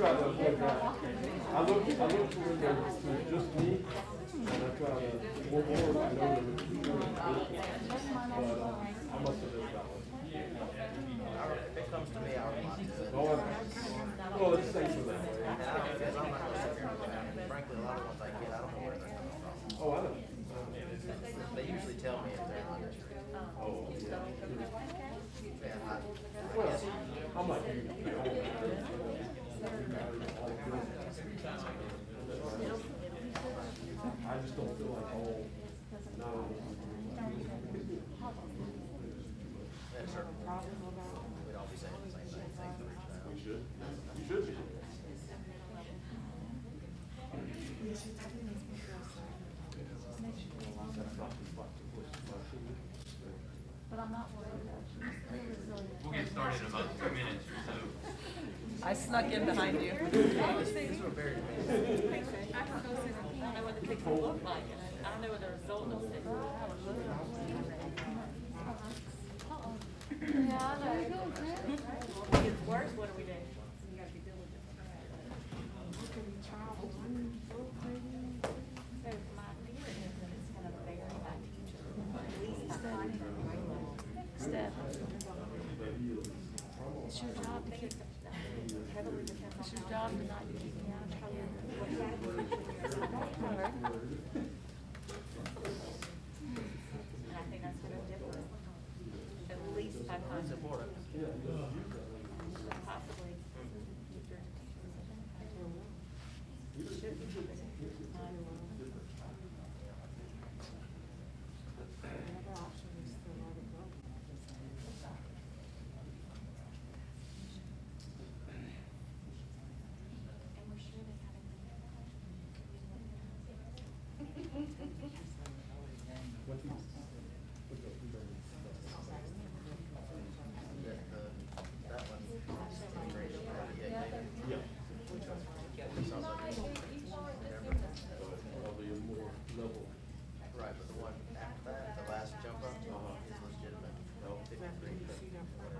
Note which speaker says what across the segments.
Speaker 1: try to avoid that. I look for when there's just me, and I try to work forward. I know there was but I must have missed that one.
Speaker 2: If it comes to me, I'll watch it.
Speaker 1: Well, it's safer that way.
Speaker 2: And I don't, because I'm not going to sit here and look at it. Frankly, a lot of ones I get, I don't know where they're coming from.
Speaker 1: Oh, I know.
Speaker 2: They usually tell me if they're under street.
Speaker 1: Oh, yeah.
Speaker 2: Yeah,
Speaker 1: Well, I'm like you. I just don't feel like all. No.
Speaker 2: At a certain point, we'd all be saying the same thing. Thanks for reaching out.
Speaker 1: You should. You should be.
Speaker 3: But I'm not worried about you.
Speaker 4: We'll get started in about 2 minutes or so.
Speaker 5: I snuck in behind you.
Speaker 2: These were very amazing.
Speaker 3: I don't know what the picture will look like, and I don't know what the result will say. Yeah, I know. If it gets worse, what do we do? You gotta be diligent. So my fear is that it's gonna vary by teacher, at least by time. Steph, it's your job to keep, heavily depends on. It's your job to not keep me out of trouble. And I think that's gonna differ, at least by time.
Speaker 2: It's important.
Speaker 3: Possibly. Should be. And we're sure they haven't.
Speaker 2: That one.
Speaker 1: Yeah.
Speaker 2: Sounds like it's
Speaker 1: Probably a more level.
Speaker 2: right, but the one after that, the last jump up, is legitimate. No, 53.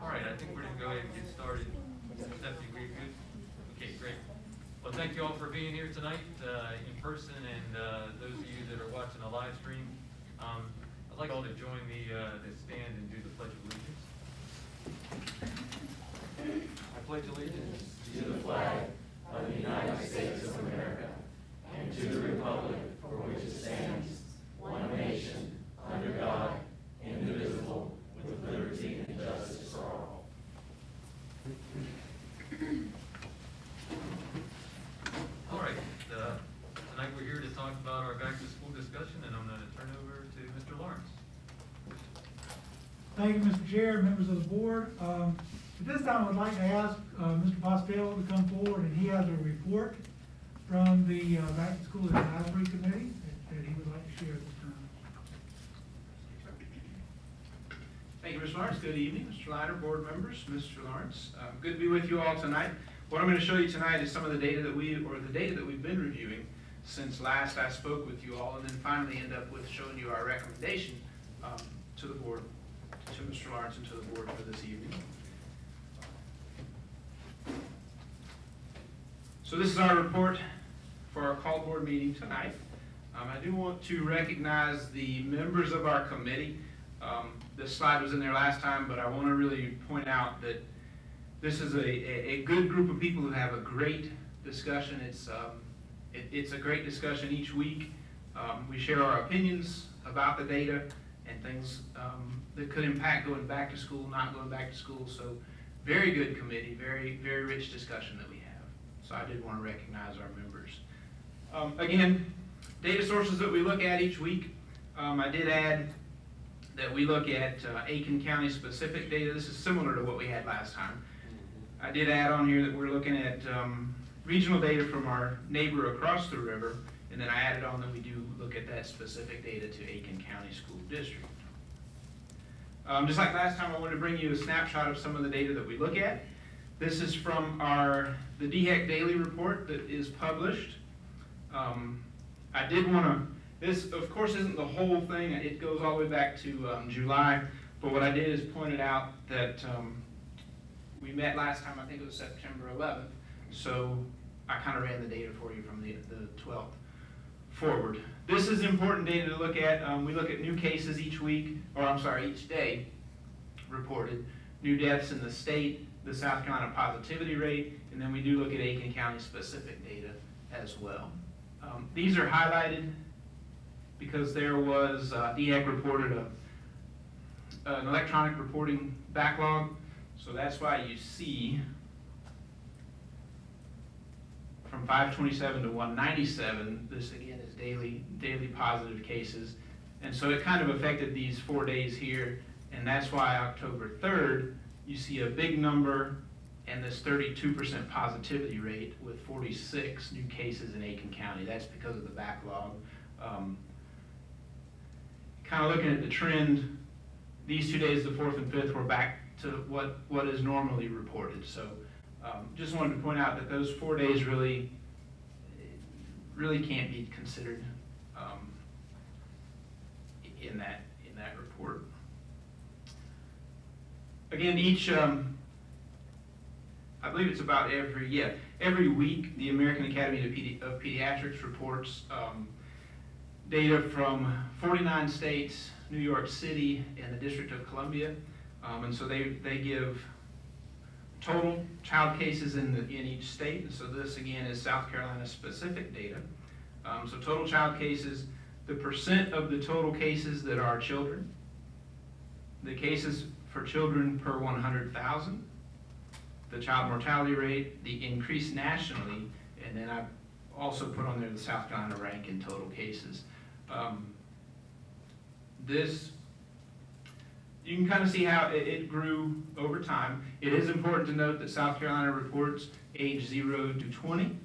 Speaker 4: All right, I think we're going to go ahead and get started. Stephanie, we good? Okay, great. Well, thank you all for being here tonight in person, and those of you that are watching the live stream. I'd like all to join me to stand and do the Pledge of Allegiance. I pledge allegiance
Speaker 6: to the flag of the United States of America and to the republic for which it stands, one nation, under God, indivisible, with liberty and justice for all.
Speaker 4: All right, tonight we're here to talk about our back-to-school discussion, and I'm going to turn over to Mr. Lawrence.
Speaker 7: Thank you, Mr. Chair, members of the board. At this time, I'd like to ask Mr. Postello to come forward, and he has a report from the Back to School Advisory Committee that he would like to share this time.
Speaker 8: Thank you, Mr. Lawrence. Good evening, Mr. Leiter, board members, Mr. Lawrence. Good to be with you all tonight. What I'm going to show you tonight is some of the data that we've been reviewing since last I spoke with you all, and then finally end up with showing you our recommendation to the board, to Mr. Lawrence and to the board for this evening. So this is our report for our call board meeting tonight. I do want to recognize the members of our committee. This slide was in there last time, but I want to really point out that this is a good group of people who have a great discussion. It's a great discussion each week. We share our opinions about the data and things that could impact going back to school, not going back to school. So very good committee, very, very rich discussion that we have. So I did want to recognize our members. Again, data sources that we look at each week. I did add that we look at Aiken County specific data. This is similar to what we had last time. I did add on here that we're looking at regional data from our neighbor across the river, and then I added on that we do look at that specific data to Aiken County School District. Just like last time, I wanted to bring you a snapshot of some of the data that we look at. This is from the DHEC Daily Report that is published. I did want to, this of course isn't the whole thing, it goes all the way back to July, but what I did is pointed out that we met last time, I think it was September 11th, So I kind of ran the data for you from the 12th forward. This is important data to look at. We look at new cases each week, or I'm sorry, each day reported, new deaths in the state, the South Carolina positivity rate, and then we do look at Aiken County specific data as well. These are highlighted because there was, DHEC reported an electronic reporting backlog, so that's why you see from 527 to 197, this again is daily positive cases. And so it kind of affected these 4 days here, and that's why October 3rd, you see a big number and this 32% positivity rate with 46 new cases in Aiken County. That's because of the backlog. Kind of looking at the trend, these 2 days, the 4th and 5th, were back to what is normally reported. So just wanted to point out that those 4 days really can't be considered in that report. Again, each I believe it's about every week the American Academy of Pediatrics reports data from 49 states, New York City, and the District of Columbia, and so they give total child cases in each state. And so this again is South Carolina specific data. So total child cases, the percent of the total cases that are children, the cases for children per 100,000, the child mortality rate, the increase nationally, and then I've also put on there the South Carolina rank in total cases. This, you can kind of see how it grew over time. It is important to note that South Carolina reports age 0 to 20.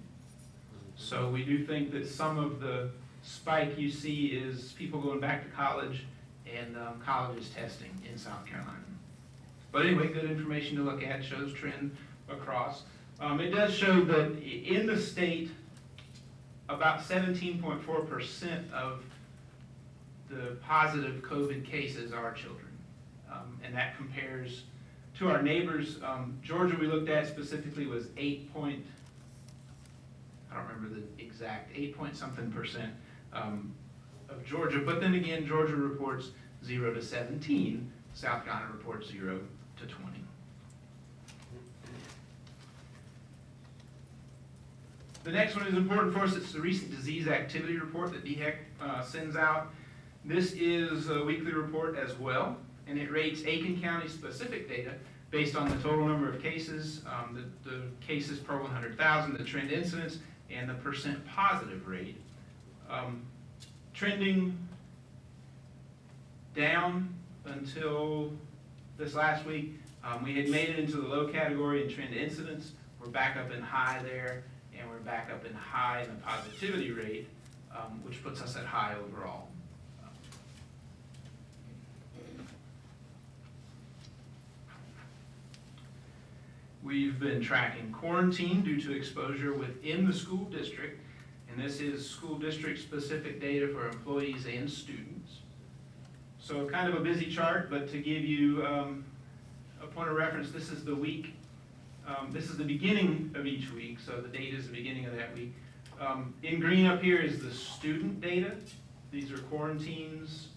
Speaker 8: So we do think that some of the spike you see is people going back to college and colleges testing in South Carolina. But anyway, good information to look at, shows trend across. It does show that in the state, about 17.4% of the positive COVID cases are children. And that compares to our neighbors. Georgia we looked at specifically was 8 point something percent of Georgia. But then again, Georgia reports 0 to 17. South Carolina reports 0 to 20. The next one is important for us. It's the recent disease activity report that DHEC sends out. This is a weekly report as well, and it rates Aiken County specific data based on the total number of cases, the cases per 100,000, the trend incidence, and the percent positive rate. Trending down until this last week. We had made it into the low category in trend incidence. We're back up in high there, and we're back up in high in the positivity rate, which puts us at high overall. We've been tracking quarantine due to exposure within the school district, and this is school district specific data for employees and students. So kind of a busy chart, but to give you a point of reference, this is the week, this is the beginning of each week, so the data is the beginning of that week. In green up here is the student data. These are quarantines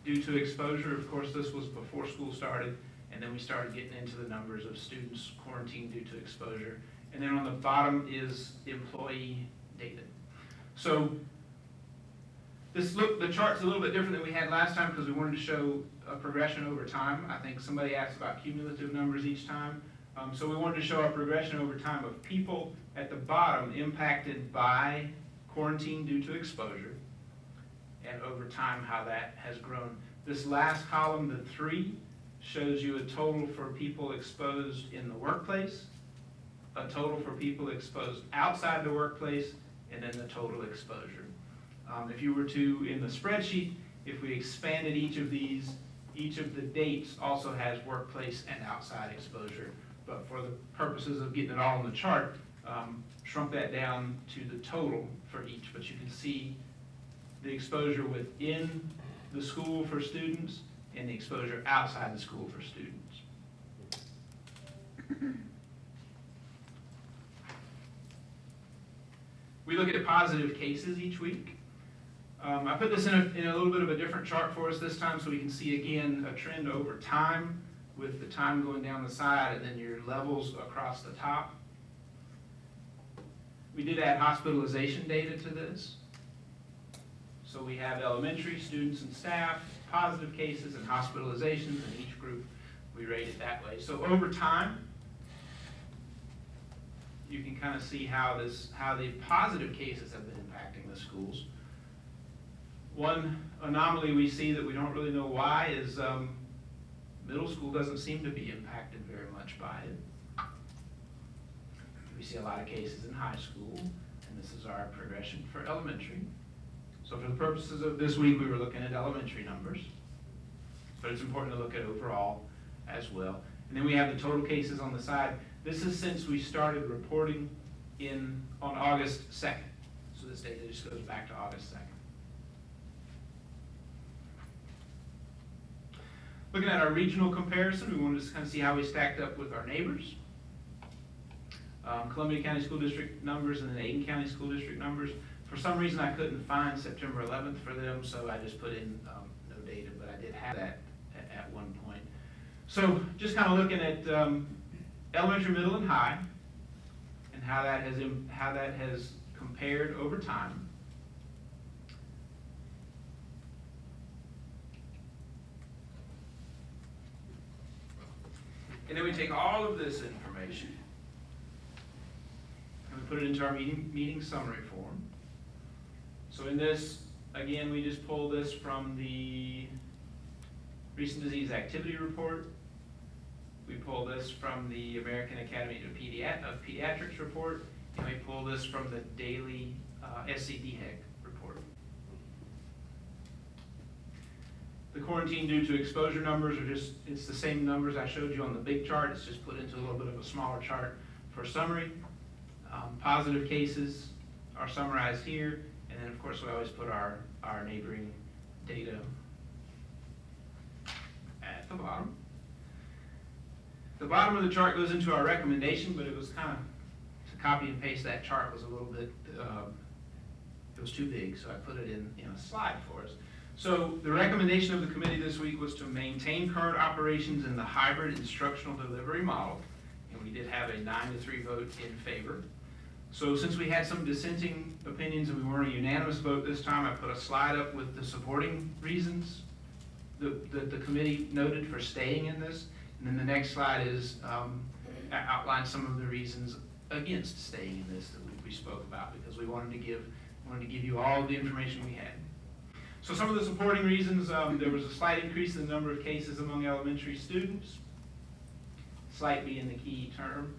Speaker 8: due to exposure. Of course, this was before school started, and then we started getting into the numbers of students quarantined due to exposure. And then on the bottom is employee data. So the chart's a little bit different than we had last time because we wanted to show a progression over time. I think somebody asked about cumulative numbers each time. So we wanted to show our progression over time of people at the bottom impacted by quarantine due to exposure, and over time how that has grown. This last column, the 3, shows you a total for people exposed in the workplace, a total for people exposed outside the workplace, and then the total exposure. If you were to, in the spreadsheet, if we expanded each of these, each of the dates also has workplace and outside exposure. But for the purposes of getting it all on the chart, shrunk that down to the total for each. But you can see the exposure within the school for students and the exposure outside the school for students. We look at positive cases each week. I put this in a little bit of a different chart for us this time so we can see again a trend over time with the time going down the side and then your levels across the top. We did add hospitalization data to this. So we have elementary students and staff, positive cases and hospitalizations in each group. We rate it that way. So over time, you can kind of see how the positive cases have been impacting the schools. One anomaly we see that we don't really know why is middle school doesn't seem to be impacted very much by it. We see a lot of cases in high school, and this is our progression for elementary. So for the purposes of this week, we were looking at elementary numbers, but it's important to look at overall as well. And then we have the total cases on the side. This is since we started reporting on August 2nd. So this data just goes back to August 2nd. Looking at our regional comparison, we wanted to just kind of see how we stacked up with our neighbors. Columbia County School District numbers and then Aiken County School District numbers. For some reason, I couldn't find September 11th for them, so I just put in no data, but I did have that at one point. So just kind of looking at elementary, middle, and high, and how that has compared over time. And then we take all of this information and we put it into our meeting summary form. So in this, again, we just pull this from the Recent Disease Activity Report. We pull this from the American Academy of Pediatrics report, and we pull this from the daily SCDHEC report. The quarantine due to exposure numbers are it's the same numbers I showed you on the big chart. It's just put into a little bit of a smaller chart for summary. Positive cases are summarized here, and then of course we always put our neighboring data at the bottom. The bottom of the chart goes into our recommendation, but it was kind of, to copy and paste that chart was a little bit, it was too big, so I put it in a slide for us. So the recommendation of the committee this week was to maintain current operations in the hybrid instructional delivery model, and we did have a 9-3 vote in favor. So since we had some dissenting opinions and we weren't a unanimous vote this time, I put a slide up with the supporting reasons that the committee noted for staying in this. And then the next slide is outline some of the reasons against staying in this that we spoke about, because we wanted to give you all the information we had. So some of the supporting reasons, there was a slight increase in the number of cases among elementary students, slight being the key term.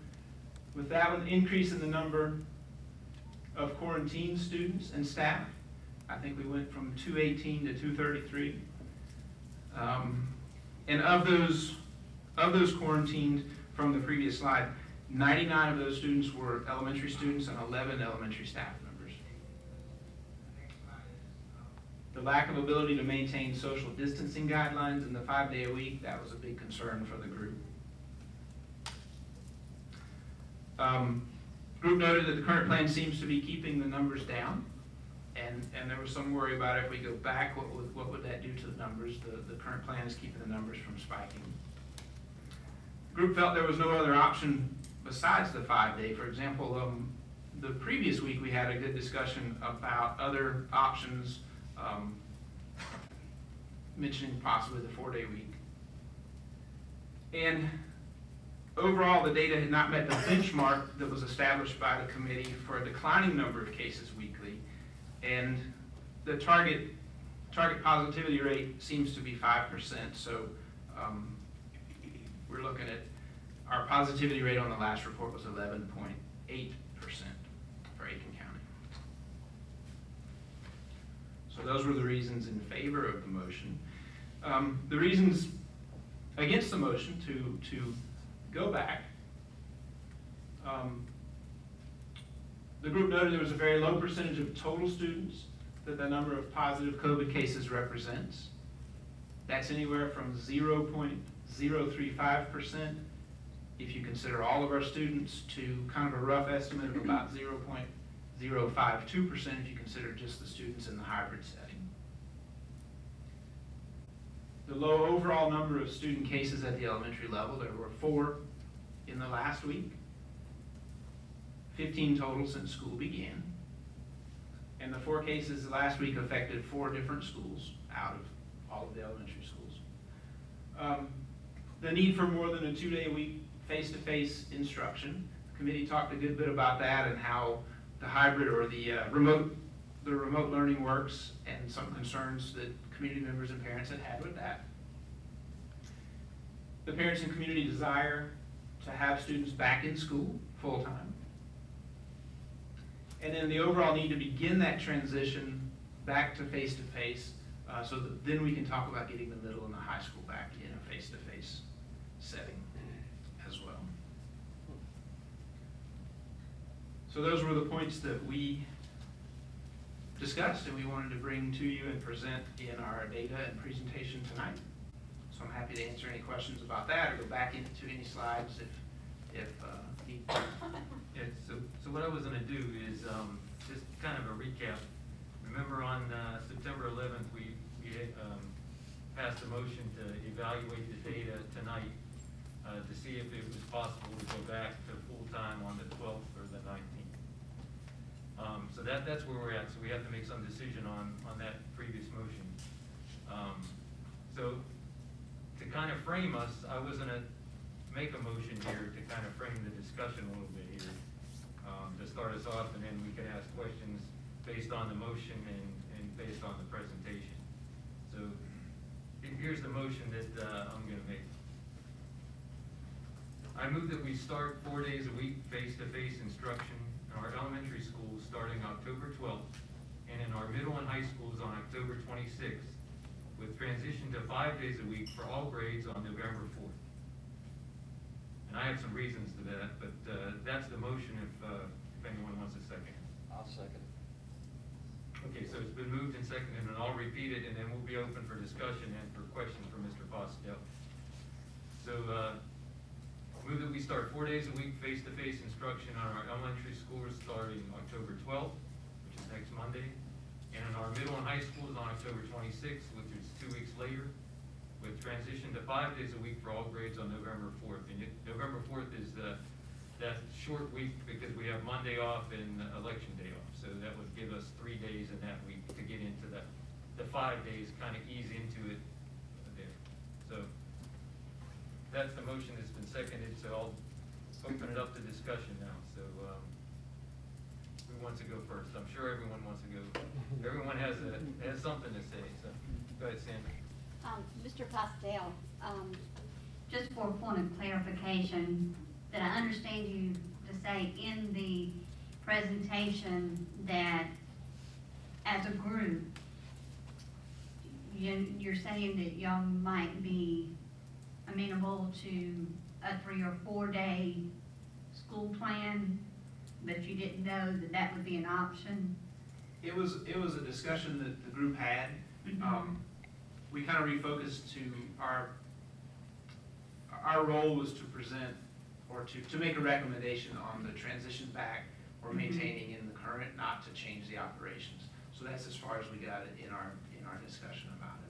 Speaker 8: With that one, increase in the number of quarantined students and staff. I think we went from 218 to 233. And of those quarantined from the previous slide, 99 of those students were elementary students and 11 elementary staff members. The lack of ability to maintain social distancing guidelines in the 5-day-a-week, that was a big concern for the group. Group noted that the current plan seems to be keeping the numbers down, and there was some worry about if we go back, what would that do to the numbers? The current plan is keeping the numbers from spiking. The group felt there was no other option besides the 5-day. For example, the previous week we had a good discussion about other options, mentioning possibly the 4-day week. And overall, the data had not met the benchmark that was established by the committee for a declining number of cases weekly, and the target positivity rate seems to be 5%. So we're looking at our positivity rate on the last report was 11.8% for Aiken County. So those were the reasons in favor of the motion. The reasons against the motion to go back. The group noted there was a very low percentage of total students that the number of positive COVID cases represents. That's anywhere from 0.035% if you consider all of our students to kind of a rough estimate of about 0.052% if you consider just the students in the hybrid setting. The low overall number of student cases at the elementary level, there were 4 in the last week, 15 total since school began. And the 4 cases last week affected 4 different schools out of all of the elementary schools. The need for more than a 2-day a week face-to-face instruction. The committee talked a good bit about that and how the hybrid or the remote learning works, and some concerns that community members and parents had with that. The parents and community desire to have students back in school full-time. And then the overall need to begin that transition back to face-to-face, so that then we can talk about getting the middle and the high school back in a face-to-face setting as well. So those were the points that we discussed and we wanted to bring to you and present in our data and presentation tonight. So I'm happy to answer any questions about that or go back into any slides if need be.
Speaker 4: Yeah, so what I was gonna do is, just kind of a recap. Remember on, September 11th, we passed a motion to evaluate the data tonight, to see if it was possible to go back to full-time on the 12th or the 19th. So that's where we're at, so we have to make some decision on that previous motion. So to kind of frame us, I was gonna make a motion here to kind of frame the discussion a little bit here, to start us off, and then we can ask questions based on the motion and based on the presentation. So here's the motion that I'm gonna make. I move that we start 4 days a week face-to-face instruction in our elementary schools starting October 12th, and in our middle and high schools on October 26th, with transition to 5 days a week for all grades on November 4th. And I have some reasons to that, but that's the motion if anyone wants a second.
Speaker 2: I'll second.
Speaker 4: Okay, so it's been moved and seconded, and I'll repeat it, and then we'll be open for discussion and for questions from Mr. Postel. So, move that we start 4 days a week face-to-face instruction on our elementary schools starting October 12th, which is next Monday, and in our middle and high schools on October 26th, which is 2 weeks later, with transition to 5 days a week for all grades on November 4th. And November 4th is that short week because we have Monday off and election day off. So that would give us 3 days in that week to get into the 5 days, kind of ease into it there. So that's the motion that's been seconded, so I'll open it up to discussion now. So who wants to go first? I'm sure everyone wants to go. Everyone has something to say, so go ahead, Sandra.
Speaker 9: Mr. Postel, just for a point of clarification, that I understand you to say in the presentation that as a group, you're saying that y'all might be amenable to a 3 or 4 day school plan, but you didn't know that that would be an option?
Speaker 8: It was a discussion that the group had.
Speaker 9: Mhm.
Speaker 8: We kind of refocused to our role was to present or to make a recommendation on the transition back or maintaining in the current, not to change the operations. So that's as far as we got it in our discussion about it.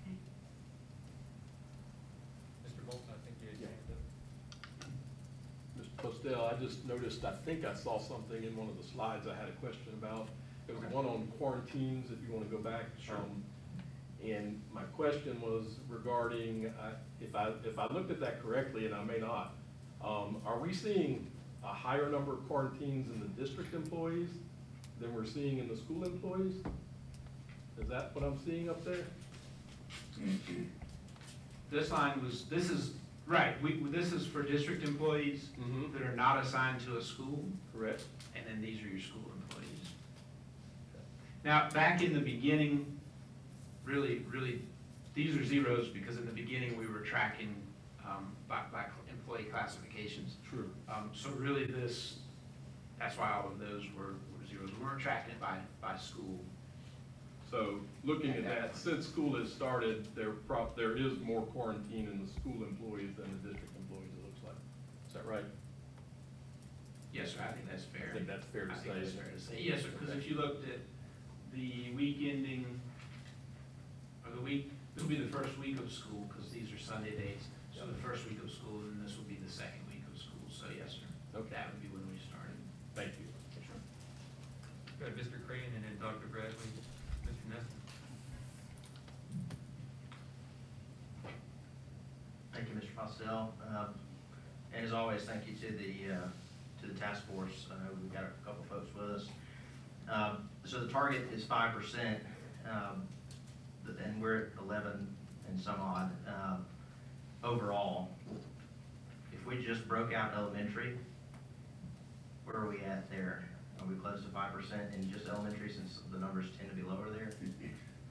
Speaker 9: Okay.
Speaker 4: Mr. Bolton, I think you had your hand up.
Speaker 1: Mr. Postel, I just noticed, I think I saw something in one of the slides I had a question about. It was one on quarantines, if you want to go back.
Speaker 8: Sure.
Speaker 1: And my question was regarding, if I looked at that correctly, and I may not, are we seeing a higher number of quarantines in the district employees than we're seeing in the school employees? Is that what I'm seeing up there?
Speaker 8: This is for district employees
Speaker 1: Mhm.
Speaker 8: that are not assigned to a school,
Speaker 1: Correct.
Speaker 8: and then these are your school employees. Now, back in the beginning, really, these are zeros because in the beginning we were tracking by employee classifications.
Speaker 1: True.
Speaker 8: So really that's why all of those were zeros. We weren't tracking it by school.
Speaker 1: So looking at that, since school has started, there is more quarantine in the school employees than the district employees, it looks like. Is that right?
Speaker 8: Yes, sir, I think that's fair.
Speaker 1: I think that's fair to
Speaker 8: I think
Speaker 1: say.
Speaker 8: that's fair to say. Yes, sir, because if you looked at the week ending, or the week, it'll be the first week of school, because these are Sunday days. So the first week of school, and this will be the second week of school, so yes, sir.
Speaker 1: Okay.
Speaker 8: That would be when we started.
Speaker 1: Thank you.
Speaker 4: Got Mr. Crane and then Dr. Bradley, Mr. Nestor.
Speaker 2: Thank you, Mr. Postel. And as always, thank you to the task force. I know we've got a couple folks with us. So the target is 5%, and we're at 11 and some odd overall. If we just broke out elementary, where are we at there? Are we close to 5% in just elementary, since the numbers tend to be lower there?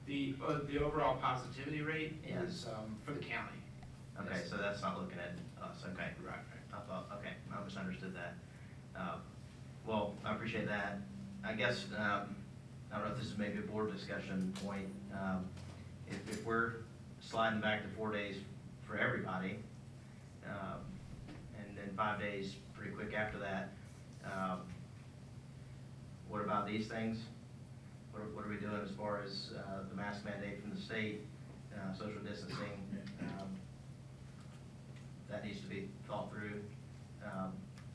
Speaker 8: The overall positivity rate
Speaker 2: Yeah.
Speaker 8: is for the county.
Speaker 2: Okay, so that's not looking at us, okay.
Speaker 8: Right.
Speaker 2: I thought, okay, I misunderstood that. Well, I appreciate that. I guess, I don't know if this is maybe a board discussion point. If we're sliding back to 4 days for everybody, and then 5 days pretty quick after that, what about these things? What are we doing as far as the mask mandate from the state, social distancing? That needs to be thought through.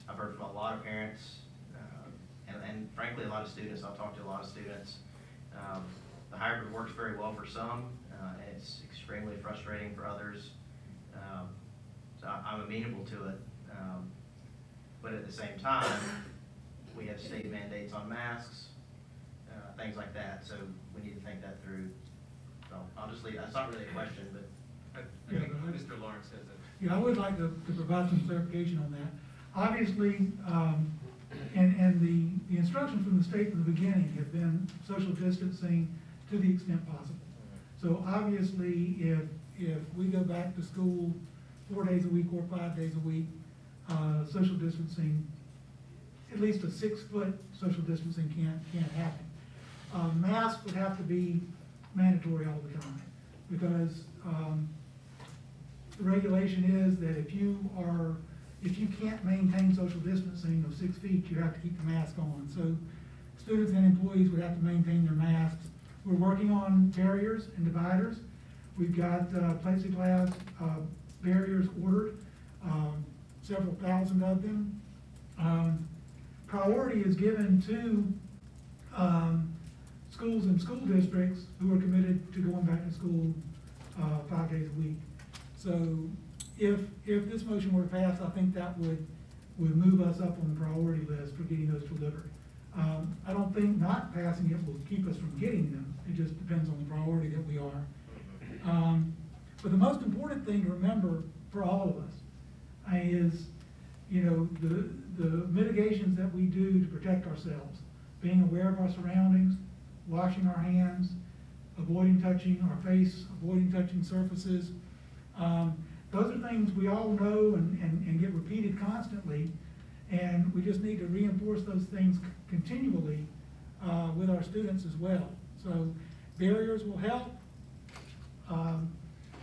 Speaker 2: I've heard from a lot of parents, and frankly, a lot of students. I've talked to a lot of students. The hybrid works very well for some, and it's extremely frustrating for others. So I'm amenable to it. But at the same time, we have state mandates on masks, things like that, so we need to think that through. So I'll just leave, that's not really a question, but.
Speaker 4: I
Speaker 7: Yeah,
Speaker 4: think
Speaker 7: but I-
Speaker 4: Mr. Lawrence says that.
Speaker 7: Yeah, I would like to provide some clarification on that. Obviously, and the instructions from the state from the beginning have been social distancing to the extent possible. So obviously, if we go back to school 4 days a week or 5 days a week, social distancing, at least a 6-foot social distancing can't happen. Masks would have to be mandatory all the time, because the regulation is that if you can't maintain social distancing of 6 feet, you have to keep the mask on. So students and employees would have to maintain their masks. We're working on barriers and dividers. We've got plexiglass barriers ordered, several thousand of them. Priority is given to schools and school districts who are committed to going back to school 5 days a week. So if this motion were to pass, I think that would move us up on the priority list for getting those delivered. I don't think not passing it will keep us from getting them. It just depends on the priority that we are. But the most important thing to remember for all of us is, the mitigations that we do to protect ourselves, being aware of our surroundings, washing our hands, avoiding touching our face, avoiding touching surfaces. Those are things we all know and get repeated constantly, and we just need to reinforce those things continually with our students as well. So barriers will help,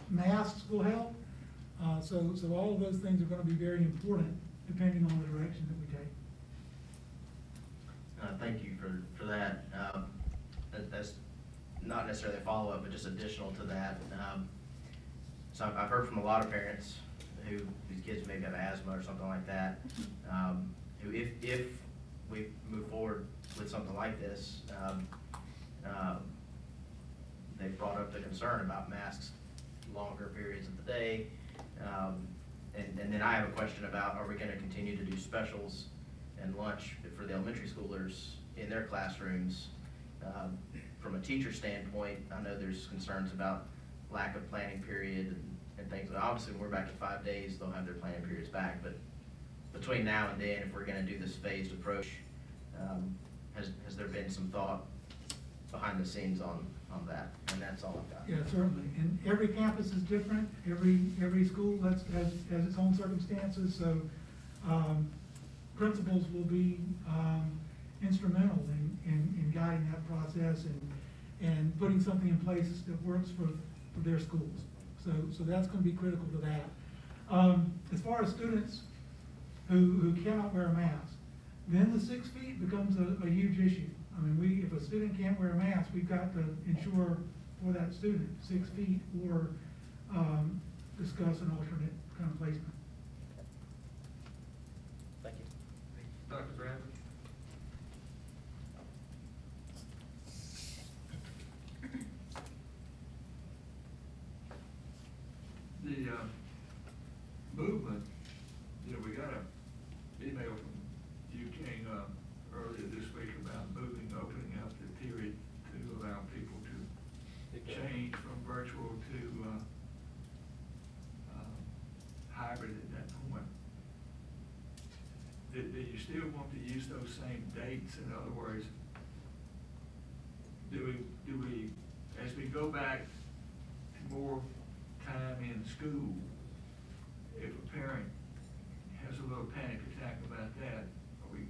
Speaker 7: masks will help, so all of those things are going to be very important depending on the direction that we take.
Speaker 2: Thank you for that. That's not necessarily a follow-up, but just additional to that. So I've heard from a lot of parents whose kids maybe have asthma or something like that, who if we move forward with something like this, they've brought up the concern about masks longer periods of the day. And then I have a question about, are we gonna continue to do specials and lunch for the elementary schoolers in their classrooms? From a teacher standpoint, I know there's concerns about lack of planning period and things. Obviously, when we're back to 5 days, they'll have their planning periods back, but between now and then, if we're gonna do this phased approach, has there been some thought behind the scenes on that? And that's all I've got.
Speaker 7: Yeah, certainly. And every campus is different. Every school has its own circumstances. So principals will be instrumental in guiding that process and putting something in place that works for their schools. So that's going to be critical to that. As far as students who cannot wear a mask, then the 6 feet becomes a huge issue. I mean, if a student can't wear a mask, we've got to ensure for that student 6 feet or discuss an alternate kind of placement.
Speaker 2: Thank you.
Speaker 4: Dr. Bradley?
Speaker 6: The movement, we got an email from you, King, earlier this week about opening up the period to allow people to change from virtual to hybrid at that point. Do you still want to use those same dates? In other words, do we, as we go back to more time in school, if a parent has a little panic attack about that, are we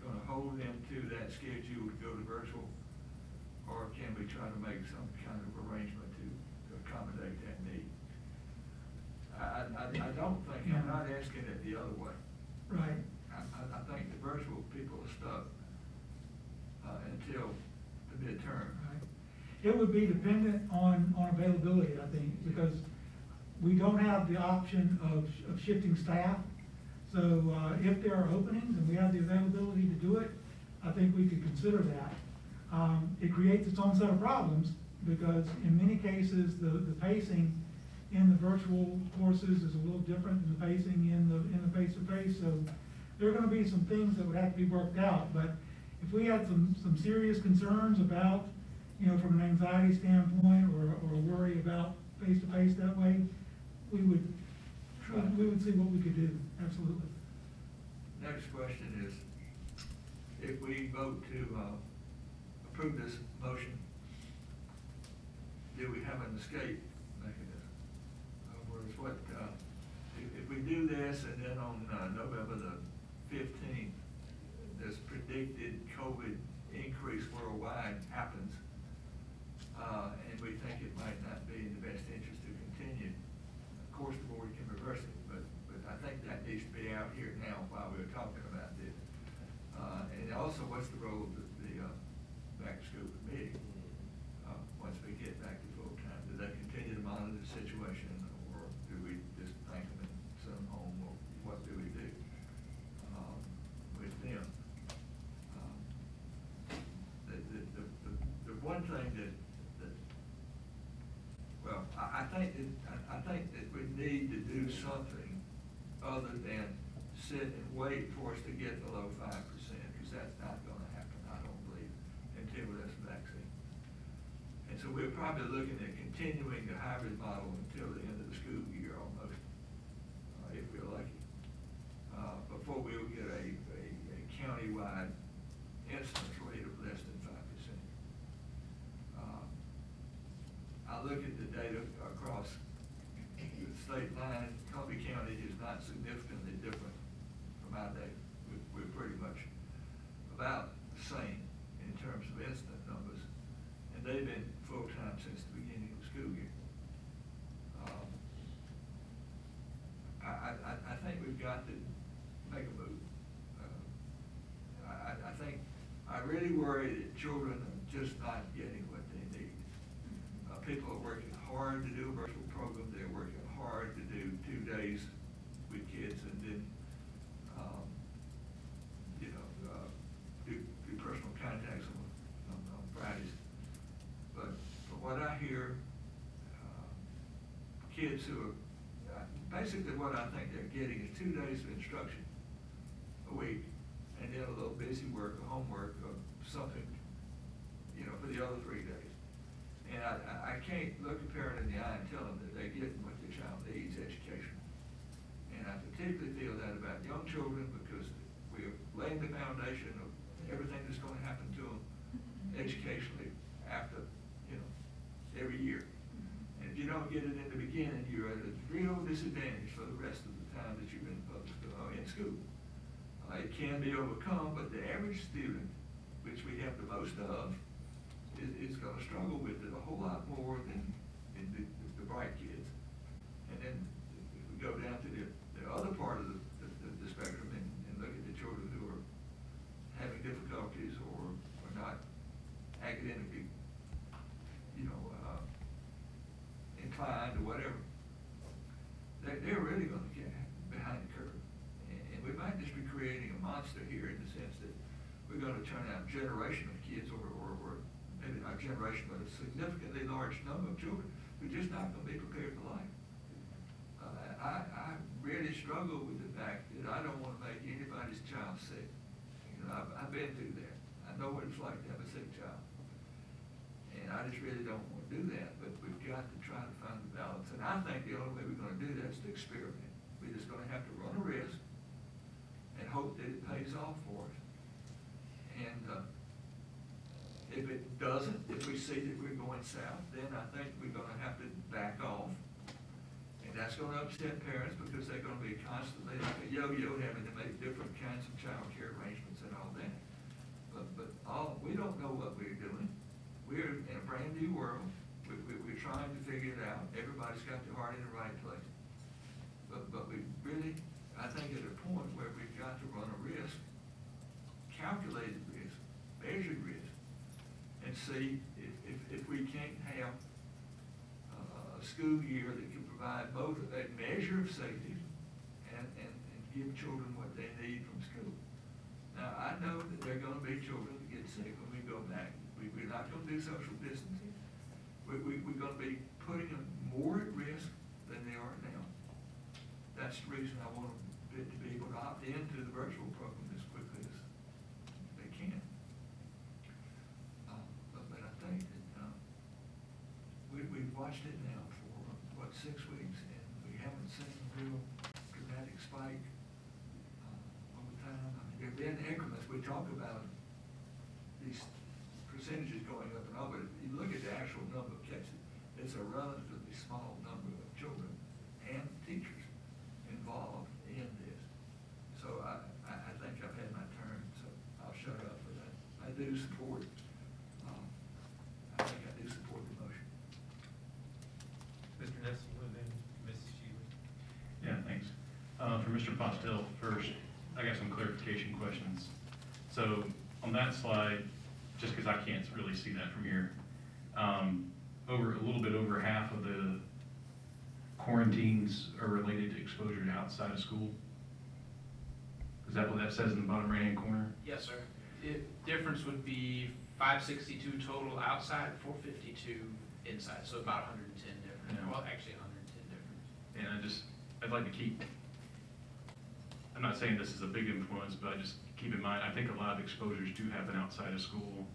Speaker 6: gonna hold them to that schedule to go to virtual? Or can we try to make some kind of arrangement to accommodate that need? I don't think, I'm not asking it the other way.
Speaker 7: Right.
Speaker 6: I think the virtual people are stuck until the midterm.
Speaker 7: Right. It would be dependent on availability, I think, because we don't have the option of shifting staff. So if there are openings and we have the availability to do it, I think we could consider that. It creates its own set of problems because in many cases, the pacing in the virtual courses is a little different than the pacing in the face-to-face. So there are going to be some things that would have to be worked out. But if we had some serious concerns about, from an anxiety standpoint or a worry about face-to-face that way, we would see what we could do, absolutely.
Speaker 6: Next question is, if we vote to approve this motion, do we have an escape mechanism? In other words, if we do this and then on November the 15th, this predicted COVID increase worldwide happens, and we think it might not be in the best interest to continue, of course the board can reverse it, but I think that needs to be out here now while we're talking about this. And also, what's the role of the back to school meeting once we get back to full time? Do they continue to monitor the situation, or do we just thank them and send them home, or what do we do with them? The one thing that well, I think that we need to do something other than sit and wait for us to get below 5%, because that's not gonna happen, I don't believe, until there's a vaccine. And so we're probably looking at continuing the hybrid model until the end of the school year almost, if we're lucky, before we'll get a countywide incidence rate of less than 5%. I look at the data across the state line. Columbia County is not significantly different from our data. We're pretty much about the same in terms of incident numbers, and they've been full-time since the beginning of the school year. I think we've got to make a move. I really worry that children are just not getting what they need. People are working hard to do a virtual program. They're working hard to do 2 days with kids and then, do personal contacts on Fridays. But from what I hear, kids who are, basically what I think they're getting is 2 days of instruction a week, and then a little busy work or homework or something, for the other 3 days. And I can't look a parent in the eye and tell them that they're getting what their child needs education. And I particularly feel that about young children, because we're laying the foundation of everything that's going to happen to them educationally after, every year. And if you don't get it in the beginning, you're at a real disadvantage for the rest of the time that you've been in school. It can be overcome, but the average student, which we have the most of, is going to struggle with it a whole lot more than the bright kids. And then if we go down to the other part of the spectrum and look at the children who are academically, inclined or whatever, they're really gonna get behind the curve. And we might just be creating a monster here in the sense that we're gonna turn out a generation of kids, or maybe not a generation, but a significantly large number of children who are just not gonna be prepared for life. I really struggle with the fact that I don't wanna make anybody's child sick. I've been through that. I know what it's like to have a sick child. And I just really don't want to do that, but we've got to try to find the balance. And I think the only way we're gonna do that is to experiment. We're just gonna have to run a risk and hope that it pays off for us. And, if it doesn't, if we see that we're going south, then I think we're gonna have to back off. And that's gonna upset parents because they're gonna be constantly like a yo-yo, having to make different kinds of child care arrangements and all that. But we don't know what we're doing. We're in a brand new world. We're trying to figure it out. Everybody's got their heart in the right place. But we really, I think, at a point where we've got to run a risk, calculated risk, measured risk, and see if we can't have a school year that can provide both a measure of safety and give children what they need from school. Now, I know that there are gonna be children that get sick when we go back. We're not gonna do social distancing. We're gonna be putting them more at risk than they are now. That's the reason I want them to be able to opt into the virtual program as quickly as they can. But I think that, we've watched it now for, 6 weeks, and we haven't seen a real dramatic spike, over time. I mean, there have been increments. We talk about these percentages going up and all, but if you look at the actual number of cases, it's a relatively small number of children and teachers involved in this. So I think I've had my turn, so I'll shut up for that. I do support, I think I do support the motion.
Speaker 4: Mr. Nessel and then Mrs. Shealy.
Speaker 10: Yeah, thanks. For Mr. Postel, first, I got some clarification questions. So on that slide, just because I can't really see that from here, over a little bit over half of the quarantines are related to exposure to outside of school. Is that what that says in the bottom right-hand corner?
Speaker 8: Yes, sir. Difference would be 562 total outside, 452 inside, so about 110 different.
Speaker 10: Yeah.
Speaker 8: Well, actually 110 different.
Speaker 10: And I'd like to keep, I'm not saying this is a big influence, but I just keep in mind, I think a lot of exposures do happen outside of school.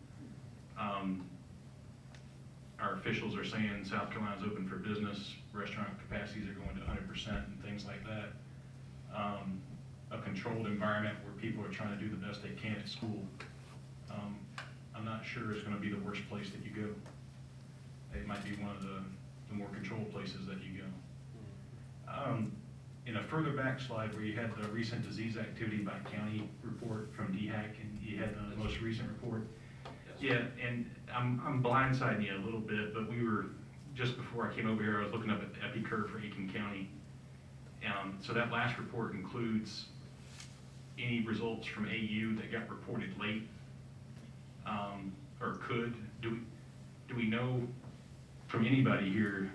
Speaker 10: Our officials are saying South Carolina's open for business, restaurant capacities are going to 100% and things like that. A controlled environment where people are trying to do the best they can at school, I'm not sure it's gonna be the worst place that you go. It might be one of the more controlled places that you go. In a further back slide where you had the recent disease activity by county report from DHAC, and you had the most recent report. Yeah, and I'm blindsiding you a little bit, but we were, just before I came over here, I was looking up at the epi curve for Aiken County. So that last report includes any results from AU that got reported late, or could. Do we know from anybody here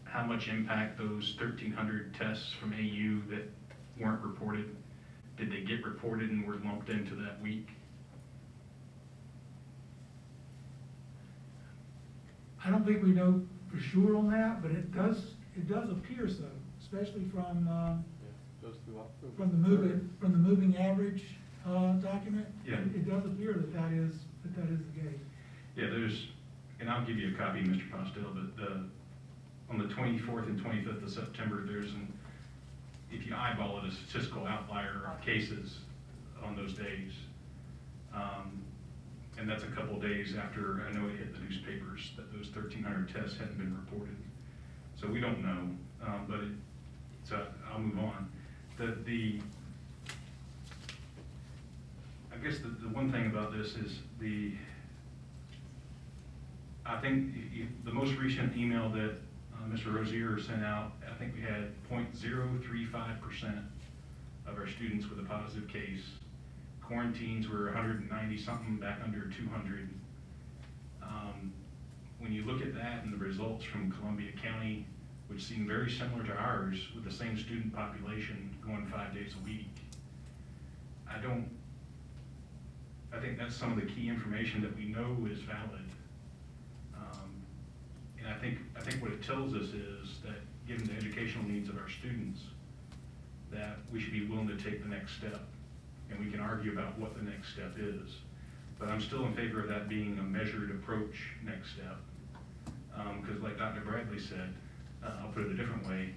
Speaker 10: how much impact those 1,300 tests from AU that weren't reported? Did they get reported and were lumped into that week?
Speaker 7: I don't think we know for sure on that, but it does appear so, especially from
Speaker 1: Goes through October.
Speaker 7: from the moving average, document.
Speaker 10: Yeah.
Speaker 7: It does appear that is the case.
Speaker 10: Yeah, and I'll give you a copy, Mr. Postel, but on the 24th and 25th of September, if you eyeball it, a statistical outlier of cases on those days. And that's a couple days after I know it hit the newspapers that those 1,300 tests hadn't been reported. So we don't know, so I'll move on. I guess the one thing about this is I think the most recent email that Mr. Rozier sent out, I think we had 0.035% of our students with a positive case. Quarantines were 190 something, back under 200. When you look at that and the results from Columbia County, which seem very similar to ours with the same student population going 5 days a week, I think that's some of the key information that we know is valid. And I think what it tells us is that given the educational needs of our students, that we should be willing to take the next step. And we can argue about what the next step is. But I'm still in favor of that being a measured approach next step. Because like Dr. Bradley said, I'll put it a different way,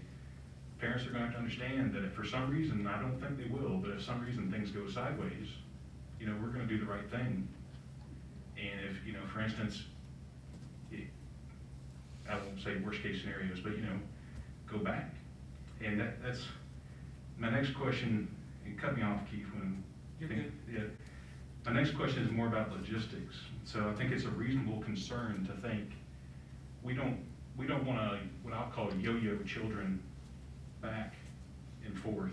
Speaker 10: parents are going to have to understand that if for some reason, I don't think they will, but if some reason things go sideways, we're going to do the right thing. And if, for instance, I won't say worst case scenarios, but, go back. And that's, my next question, and cut me off, Keith, when
Speaker 4: You're good.
Speaker 10: Yeah. My next question is more about logistics. So I think it's a reasonable concern to think we don't want to, what I'll call yo-yo children back and forth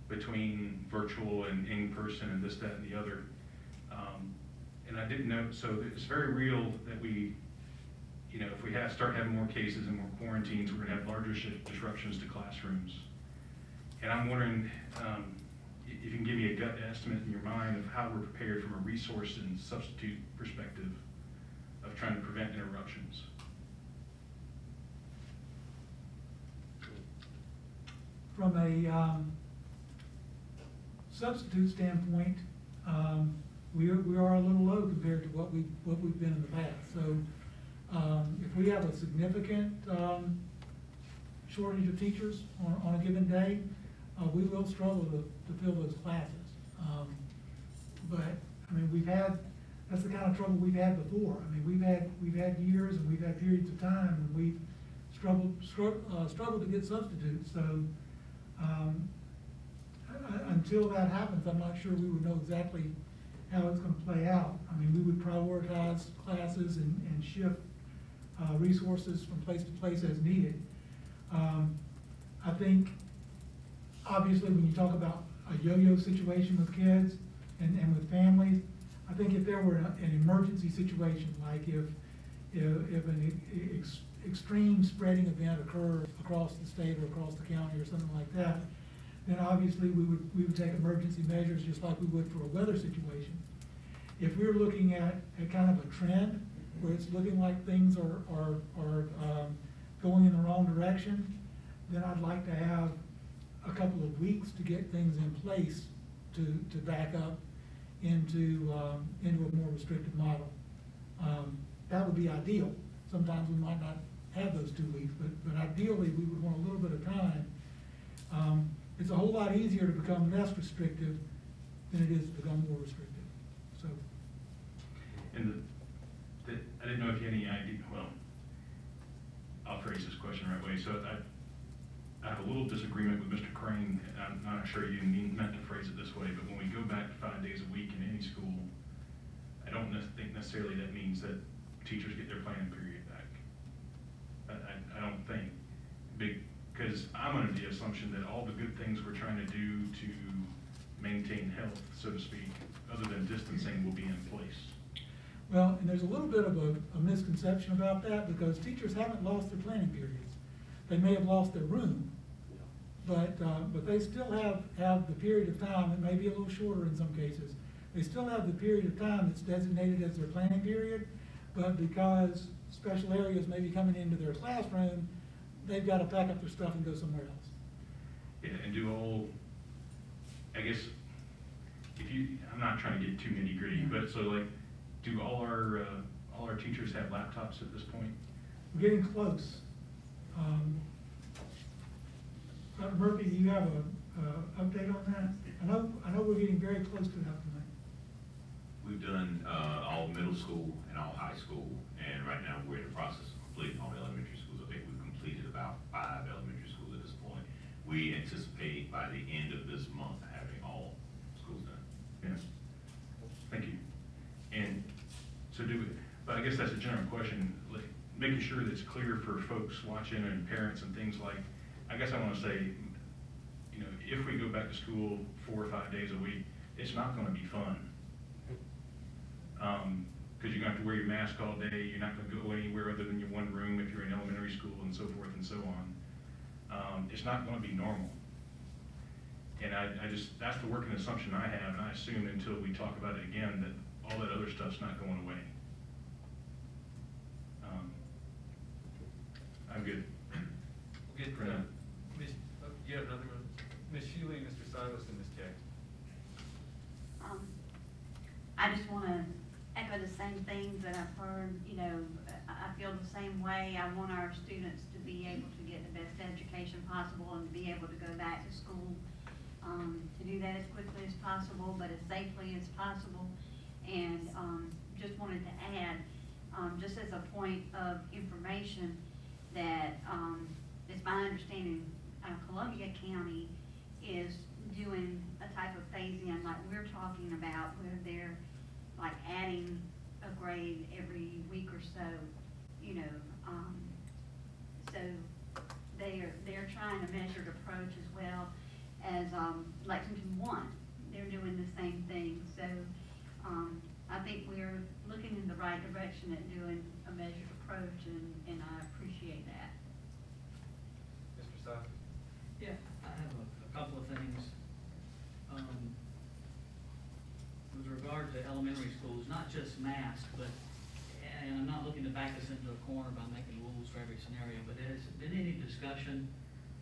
Speaker 10: between virtual and in-person and this, that, and the other. And I didn't know, so it's very real that we, if we start having more cases and more quarantines, we're going to have larger disruptions to classrooms. And I'm wondering if you can give me a gut estimate in your mind of how we're prepared from a resource and substitute perspective of trying to prevent interruptions.
Speaker 7: From a substitute standpoint, we are a little low compared to what we've been in the past. So if we have a significant shortage of teachers on a given day, we will struggle to fill those classes. But I mean, that's the kind of trouble we've had before. I mean, we've had years and we've had periods of time when we've struggled to get substitutes. So until that happens, I'm not sure we would know exactly how it's going to play out. I mean, we would prioritize classes and shift resources from place to place as needed. I think, obviously, when you talk about a yo-yo situation with kids and with families, I think if there were an emergency situation, like if an extreme spreading event occurred across the state or across the county or something like that, then obviously we would take emergency measures just like we would for a weather situation. If we're looking at kind of a trend where it's looking like things are going in the wrong direction, then I'd like to have a couple of weeks to get things in place to back up into a more restrictive model. That would be ideal. Sometimes we might not have those 2 weeks, but ideally we would want a little bit of time. It's a whole lot easier to become less restrictive than it is to become more restrictive. So.
Speaker 10: And I didn't know if you had any idea, well, I'll phrase this question the right way. So I have a little disagreement with Mr. Crane, and I'm not sure you meant to phrase it this way, but when we go back to 5 days a week in any school, I don't think necessarily that means that teachers get their planning period back. I don't think, because I'm under the assumption that all the good things we're trying to do to maintain health, so to speak, other than distancing, will be in place.
Speaker 7: Well, and there's a little bit of a misconception about that, because teachers haven't lost their planning periods. They may have lost their room, but they still have the period of time. It may be a little shorter in some cases. They still have the period of time that's designated as their planning period, but because special areas may be coming into their classroom, they've got to pack up their stuff and go somewhere else.
Speaker 10: Yeah, and I guess, I'm not trying to get too nitty gritty, but so like, do all our teachers have laptops at this point?
Speaker 7: We're getting close. Dr. Murphy, do you have a update on that? I know we're getting very close to that tonight.
Speaker 11: We've done all middle school and all high school, and right now we're in the process of completing all the elementary schools. I think we've completed about 5 elementary schools at this point. We anticipate by the end of this month having all schools done.
Speaker 10: Yes. Thank you. And so but I guess that's a general question, like making sure that it's clear for folks watching and parents and things like, I guess I want to say, if we go back to school 4 or 5 days a week, it's not going to be fun. Because you're going to have to wear wear your mask all day, you're not gonna go anywhere other than your one room if you're in elementary school and so forth and so on. It's not gonna be normal. And I just, that's the working assumption I have, and I assume until we talk about it again, that all that other stuff's not going away. I'm good.
Speaker 4: We'll get,
Speaker 10: For now.
Speaker 4: you have another one? Ms. Shealy, Mr. Silas, and Ms. Jackson.
Speaker 9: I just want to echo the same things that I've heard, you know, I feel the same way. I want our students to be able to get the best education possible and to be able to go back to school, to do that as quickly as possible, but as safely as possible. And just wanted to add, just as a point of information, that it's my understanding Columbia County is doing a type of phase-in like we're talking about, where they're like adding a grade every week or so, you know. So they're trying a measured approach as well as Lexington 1. They're doing the same thing. So I think we're looking in the right direction at doing a measured approach, and I appreciate that.
Speaker 4: Mr. Silas?
Speaker 6: Yeah, I have a couple of things. With regard to elementary schools, not just masks, but, and I'm not looking to back us into a corner by making rules for every scenario, but has been any discussion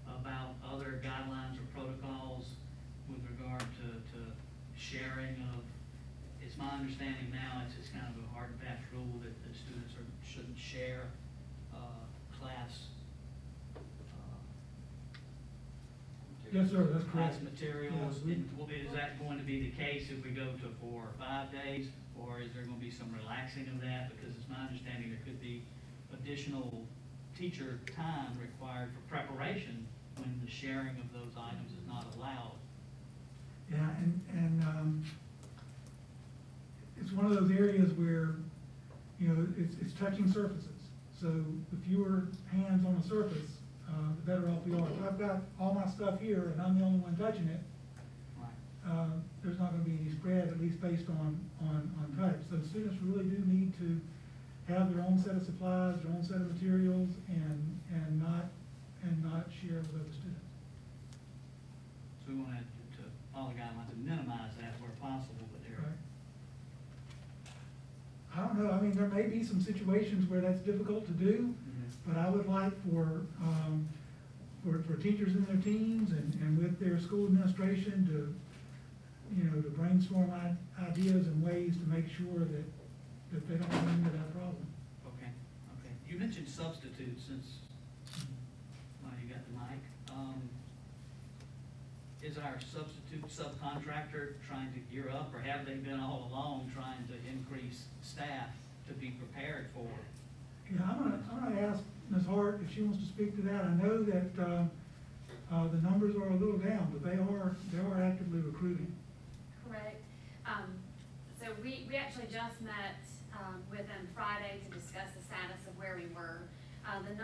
Speaker 6: about other guidelines or protocols with regard to sharing of, it's my understanding now, it's kind of a hard and fast rule that students shouldn't share class
Speaker 7: Yes, sir, that's
Speaker 6: class
Speaker 7: correct.
Speaker 6: materials.
Speaker 7: Yeah,
Speaker 6: Is that going to be the case if we go to 4 or 5 days, or is there going to be some relaxing of that? Because it's my understanding there could be additional teacher time required for preparation when the sharing of those items is not allowed.
Speaker 7: Yeah, and it's one of those areas where, you know, it's touching surfaces. So the fewer hands on the surface, the better off we are. If I've got all my stuff here and I'm the only one touching it,
Speaker 6: Right.
Speaker 7: there's not gonna be any spread, at least based on touch. So students really do need to have their own set of supplies, their own set of materials, and not share with other students.
Speaker 6: So we want to follow guidelines and minimize that where possible, but there.
Speaker 7: Right. I don't know, I mean, there may be some situations where that's difficult to do, but I would like for teachers and their teams and with their school administration to, you know, to brainstorm ideas and ways to make sure that they don't run into that problem.
Speaker 6: Okay, okay. You mentioned substitutes since, you got the mic. Is our substitute subcontractor trying to gear up, or have they been all along trying to increase staff to be prepared for?
Speaker 7: Yeah, I'm gonna ask Ms. Hart if she wants to speak to that. I know that, the numbers are a little down, but they are actively recruiting.
Speaker 12: Correct. So we actually just met with them Friday to discuss the status of where we were. The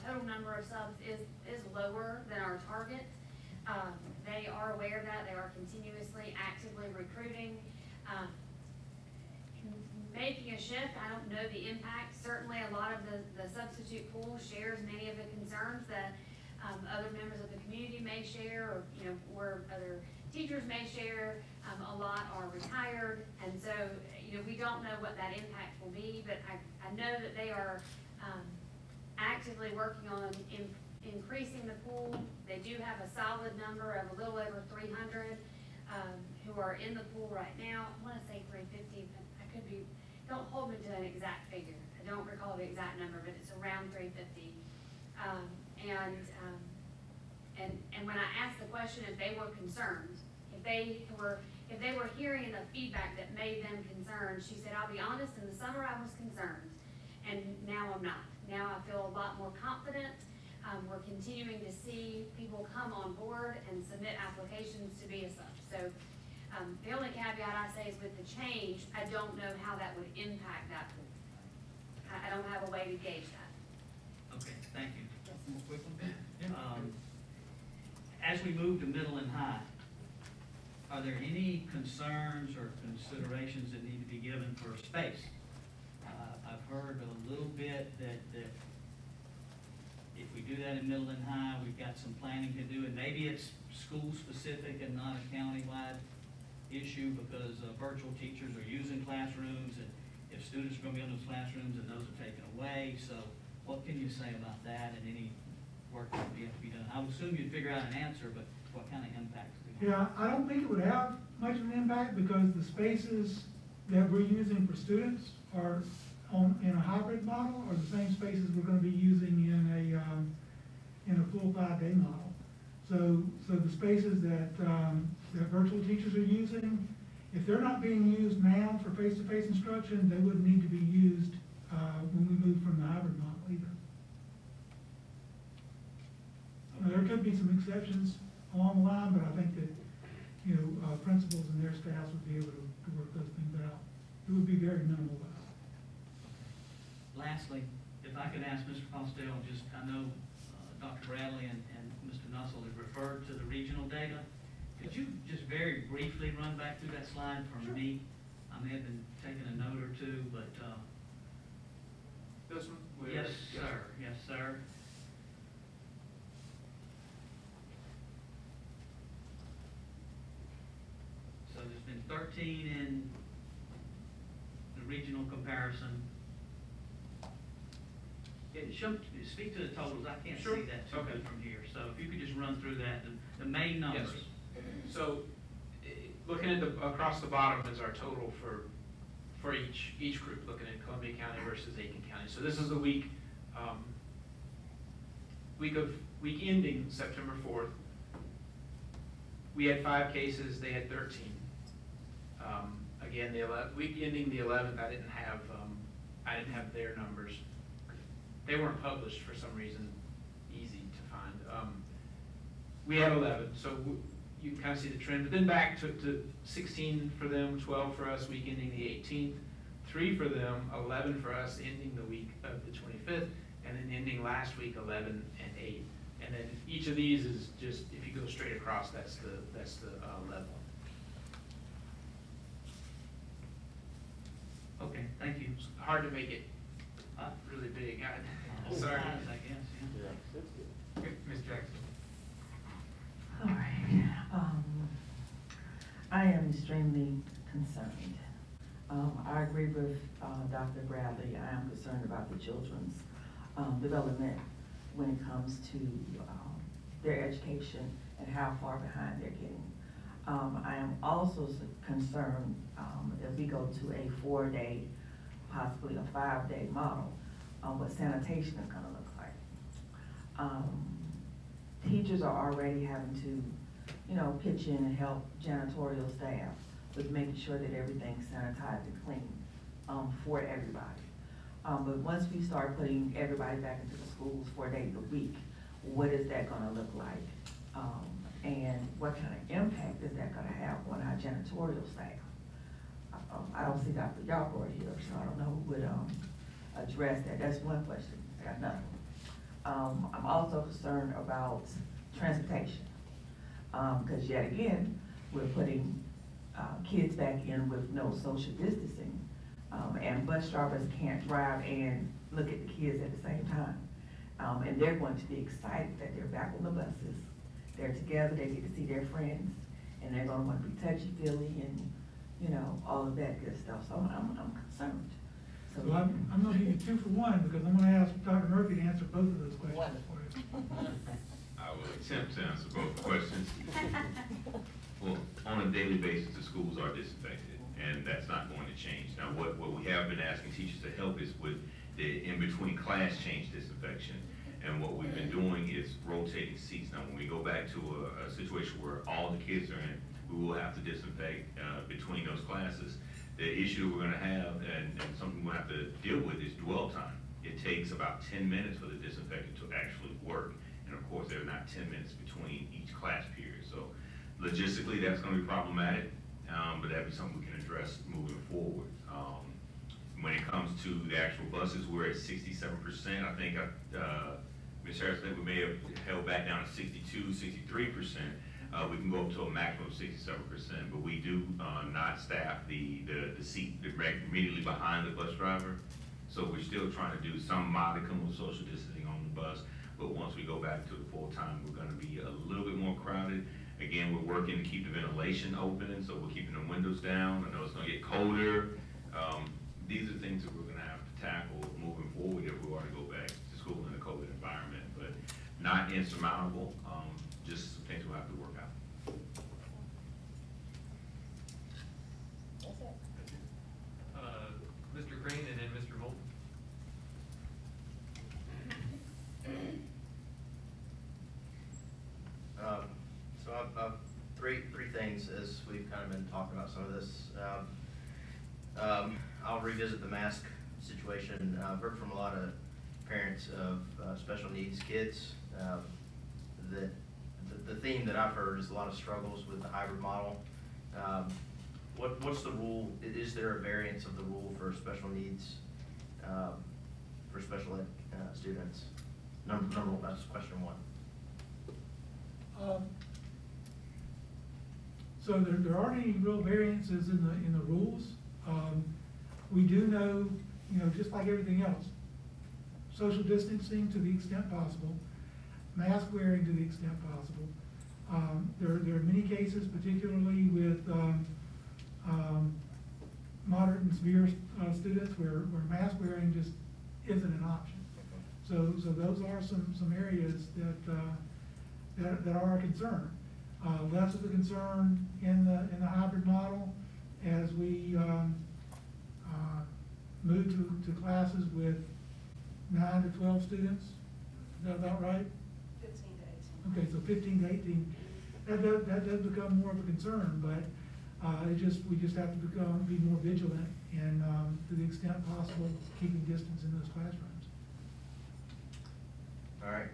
Speaker 12: total number of subs is lower than our target. They are aware of that. They are continuously actively recruiting. Making a shift, I don't know the impact. Certainly a lot of the substitute pool shares many of the concerns that other members of the community may share, or, you know, where other teachers may share. A lot are retired, and so, you know, we don't know what that impact will be, but I know that they are actively working on increasing the pool. They do have a solid number of a little over 300 who are in the pool right now. I want to say 350, but I could be, don't hold me to an exact figure. I don't recall the exact number, but it's around 350. And when I asked the question if they were concerned, if they were hearing enough feedback that made them concerned, she said, I'll be honest, in the summer I was concerned, and now I'm not. Now I feel a lot more confident. We're continuing to see people come on board and submit applications to be a sub. So the only caveat I say is with the change, I don't know how that would impact that pool. I don't have a way to gauge that.
Speaker 6: Okay, thank you.
Speaker 12: Yes.
Speaker 6: One quick one. As we move to middle and high, are there any concerns or considerations that need to be given for space? I've heard a little bit that if we do that in middle and high, we've got some planning to do, and maybe it's school-specific and not a countywide issue, because virtual teachers are using classrooms, and if students are gonna be in those classrooms and those are taken away, so what can you say about that and any work that would have to be done? I would assume you'd figure out an answer, but what kind of impact?
Speaker 7: Yeah, I don't think it would have much of an impact, because the spaces that we're using for students are in a hybrid model, or the same spaces we're gonna be using in a full 5-day model. So the spaces that virtual teachers are using, if they're not being used now for face-to-face instruction, they wouldn't need to be used when we move from the hybrid model either. Now, there could be some exceptions along the line, but I think that, principals and their staffs would be able to work those things out. It would be very minimal though.
Speaker 6: Lastly, if I could ask Mr. Costello, I know Dr. Bradley and Mr. Nussel have referred to the regional data. Could you just very briefly run back through that slide for me? I may have been taking a note or two, but,
Speaker 8: This one?
Speaker 6: yes, sir, yes, sir. So there's been 13 in the regional comparison. Speak to the totals, I can't
Speaker 8: Sure.
Speaker 6: see that too
Speaker 8: Okay.
Speaker 6: good from here, so if you could just run through that, the main numbers.
Speaker 8: Yes. So, looking at across the bottom is our total for each group, looking at Columbia County versus Aiken County. So this is the week ending September 4th. We had 5 cases, they had 13. Again, the week ending the 11th, I didn't have their numbers. They weren't published for some reason, easy to find. We had 11, so you can kind of see the trend. But then back to 16 for them, 12 for us, week ending the 18th, 3 for them, 11 for us, ending the week of the 25th, and then ending last week 11 and 8. And then each of these is just, if you go straight across, that's the level.
Speaker 6: Okay, thank you.
Speaker 8: It's hard to make it really big. Sorry.
Speaker 6: I guess, yeah.
Speaker 4: Okay, Ms. Jackson.
Speaker 5: All right. I am extremely concerned. I agree with Dr. Bradley. I am concerned about the children's development when it comes to their education and how far behind they're getting. I am also concerned if we go to a 4-day, possibly a 5-day model, what sanitation is gonna look like. Teachers are already having to, pitch in and help janitorial staff with making sure that everything's sanitized and clean, for everybody. But once we start putting everybody back into the schools 4 days a week, what is that gonna look like? And what kind of impact is that gonna have on our janitorial staff? I don't see Dr. Yarborough here, so I don't know who would, address that. That's one question. I got nothing. I'm also concerned about transportation. Cause yet again, we're putting, kids back in with no social distancing. And bus drivers can't drive and look at the kids at the same time. And they're going to be excited that they're back on the buses. They're together, they get to see their friends, and they're gonna wanna be touchy-feely and, all of that good stuff. So I'm concerned.
Speaker 7: So I'm gonna give you 2 for 1, because I'm gonna ask Dr. Murphy to answer both of those questions for you.
Speaker 11: I will attempt to answer both questions. Well, on a daily basis, the schools are disinfected, and that's not going to change. Now, what we have been asking teachers to help is with the in-between class change disinfection. And what we've been doing is rotating seats. Now, when we go back to a situation where all the kids are in, we will have to disinfect between those classes. The issue we're gonna have, and something we'll have to deal with, is dwell time. It takes about 10 minutes for the disinfectant to actually work. And of course, there's not 10 minutes between each class period. So logistically, that's gonna be problematic, but that'd be something we can address moving forward. When it comes to the actual buses, we're at 67%. I think Ms. Harris said we may have held back down to 62, 63%. We can go up to a maximum of 67%, but we do not staff the seat immediately behind the bus driver. So we're still trying to do some modicum of social distancing on the bus, but once we go back to the full-time, we're gonna be a little bit more crowded. Again, we're working to keep the ventilation open, and so we're keeping the windows down. I know it's gonna get colder. These are things that we're gonna have to tackle moving forward if we want to go back to school in a COVID environment, but not insurmountable, just some things we'll have to work out.
Speaker 3: That's it.
Speaker 4: Mr. Crane and then Mr. Moulton.
Speaker 2: So I've three things as we've kind of been talking about some of this. I'll revisit the mask situation. I've heard from a lot of parents of special needs kids that the theme that I've heard is a lot of struggles with the hybrid model. What's the rule? Is there a variance of the rule for special needs for special ed students? Number one, that's question one.
Speaker 7: So there aren't any real variances in the rules. We do know, just like everything else, social distancing to the extent possible, mask wearing to the extent possible. There are many cases, particularly with moderate and severe students where mask wearing just isn't an option. So those are some areas that are a concern. Less of a concern in the hybrid model as we move to classes with 9 to 12 students. Is that about right?
Speaker 3: 15 to 18.
Speaker 7: Okay, so 15 to 18. That does become more of a concern, but we just have to be more vigilant and to the extent possible, keeping distance in those classrooms.
Speaker 2: All right.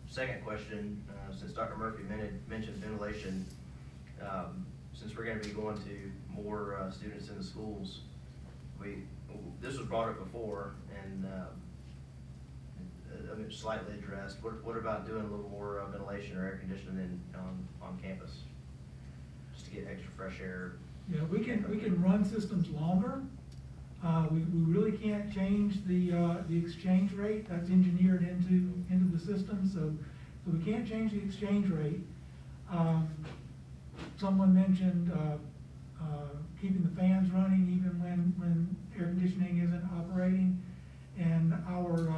Speaker 2: Second question, since Dr. Murphy mentioned ventilation, since we're going to be going to more students in the schools, this was brought up before and I mean, slightly addressed. What about doing a little more ventilation or air conditioning on campus, just to get extra fresh air?
Speaker 7: Yeah, we can run systems longer. We really can't change the exchange rate. That's engineered into the system, so we can't change the exchange rate. Someone mentioned keeping the fans running even when air conditioning isn't operating, and our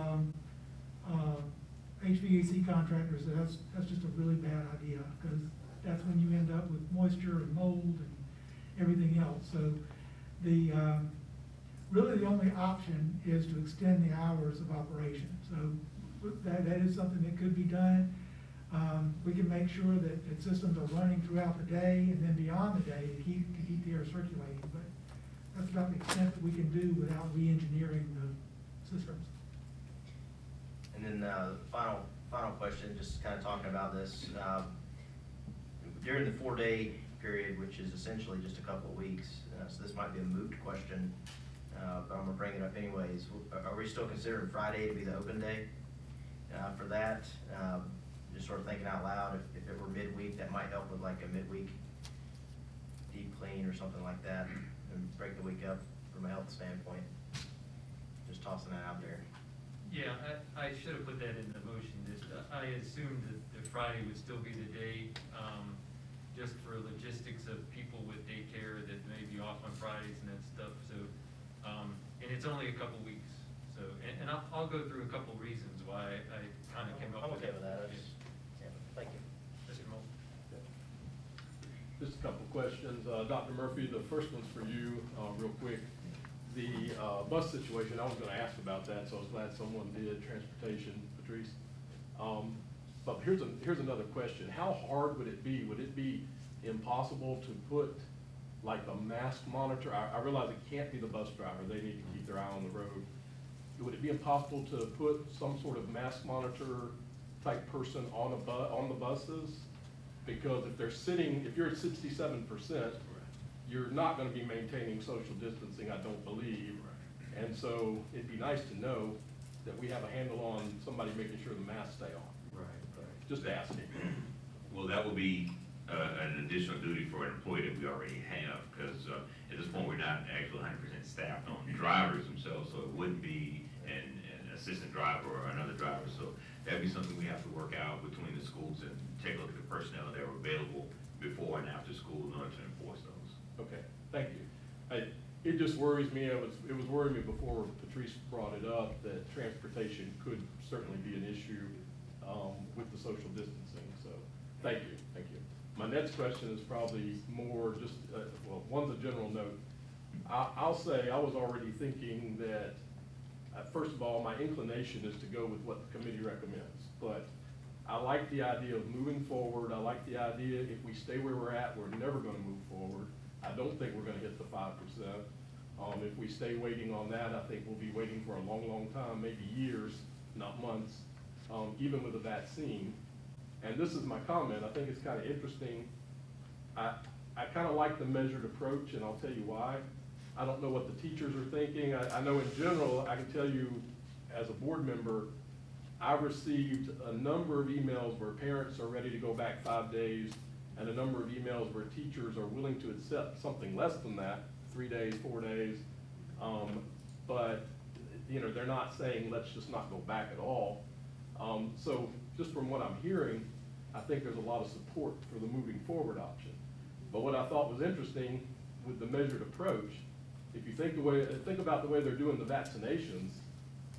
Speaker 7: HVAC contractors, that's just a really bad idea, because that's when you end up with moisture and mold and everything else. So really the only option is to extend the hours of operation. So that is something that could be done. We can make sure that systems are running throughout the day and then beyond the day to keep the air circulating, but that's about the extent that we can do without re-engineering the systems.
Speaker 2: And then the final question, just kind of talking about this, during the 4-day period, which is essentially just a couple of weeks, so this might be a moot question, but I'm gonna bring it up anyways. Are we still considering Friday to be the open day for that? Just sort of thinking out loud, if it were midweek, that might help with like a midweek deep clean or something like that, and break the week up from a health standpoint. Just tossing that out there.
Speaker 4: Yeah, I should have put that in the motion. I assumed that Friday would still be the day, just for logistics of people with daycare that may be off on Fridays and that stuff, so, and it's only a couple weeks, so, and I'll go through a couple reasons why I kind of came up with
Speaker 2: I'm okay
Speaker 4: it.
Speaker 2: with that. Yeah, thank you.
Speaker 4: Mr. Moulton?
Speaker 1: Just a couple questions. Dr. Murphy, the first one's for you, real quick. The bus situation, I was gonna ask about that, so I was glad someone did, transportation, Patrice. But here's another question. How hard would it be? Would it be impossible to put like a mask monitor? I realize it can't be the bus driver. They need to keep their eye on the road. Would it be impossible to put some sort of mask monitor type person on the buses? Because if you're at 67%, you're not gonna be maintaining social distancing, I don't believe. And so it'd be nice to know that we have a handle on somebody making sure the masks stay on.
Speaker 11: Right.
Speaker 1: Just asking.
Speaker 11: Well, that will be an additional duty for an employee that we already have, because at this point, we're not actually 100% staffed on drivers themselves, so it wouldn't be an assistant driver or another driver. So that'd be something we have to work out between the schools and take a look at the personnel that are available before and after school in order to enforce those.
Speaker 1: Okay, thank you. It just worries me, it was worrying me before Patrice brought it up, that transportation could certainly be an issue with the social distancing, so, thank you, thank you. My next question is probably more just, well, one's a general note. I'll say, I was already thinking that, first of all, my inclination is to go with what the committee recommends, but I like the idea of moving forward. I like the idea, if we stay where we're at, we're never gonna move forward. I don't think we're gonna hit the 5%. If we stay waiting on that, I think we'll be waiting for a long, long time, maybe years, not months, even with a vaccine. And this is my comment, I think it's kind of interesting. I kind of like the measured approach, and I'll tell you why. I don't know what the teachers are thinking. I know in general, I can tell you as a board member, I received a number of emails where parents are ready to go back 5 days, and a number of emails where teachers are willing to accept something less than that, 3 days, 4 days. But, you know, they're not saying, let's just not go back at all. So just from what I'm hearing, I think there's a lot of support for the moving forward option. But what I thought was interesting with the measured approach, if you think about the way they're doing the vaccinations,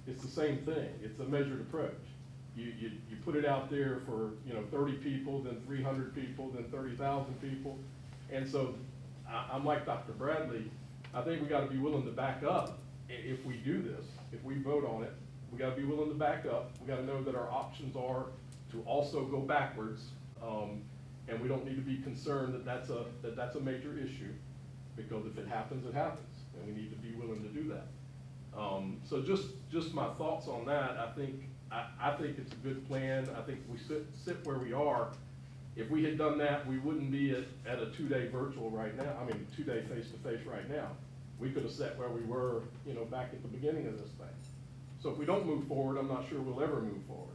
Speaker 1: it's the same thing. It's a measured approach. You put it out there for, 30 people, then 300 people, then 30,000 people. And so I'm like Dr. Bradley. I think we gotta be willing to back up if we do this. If we vote on it, we gotta be willing to back up. We gotta know that our options are to also go backwards. And we don't need to be concerned that that's a major issue, because if it happens, it happens. And we need to be willing to do that. So just my thoughts on that. I think it's a good plan. I think we sit where we are. If we had done that, we wouldn't be at a 2-day virtual right now. 2-day face-to-face right now. We could have sat where we were, back at the beginning of this thing. So if we don't move forward, I'm not sure we'll ever move forward.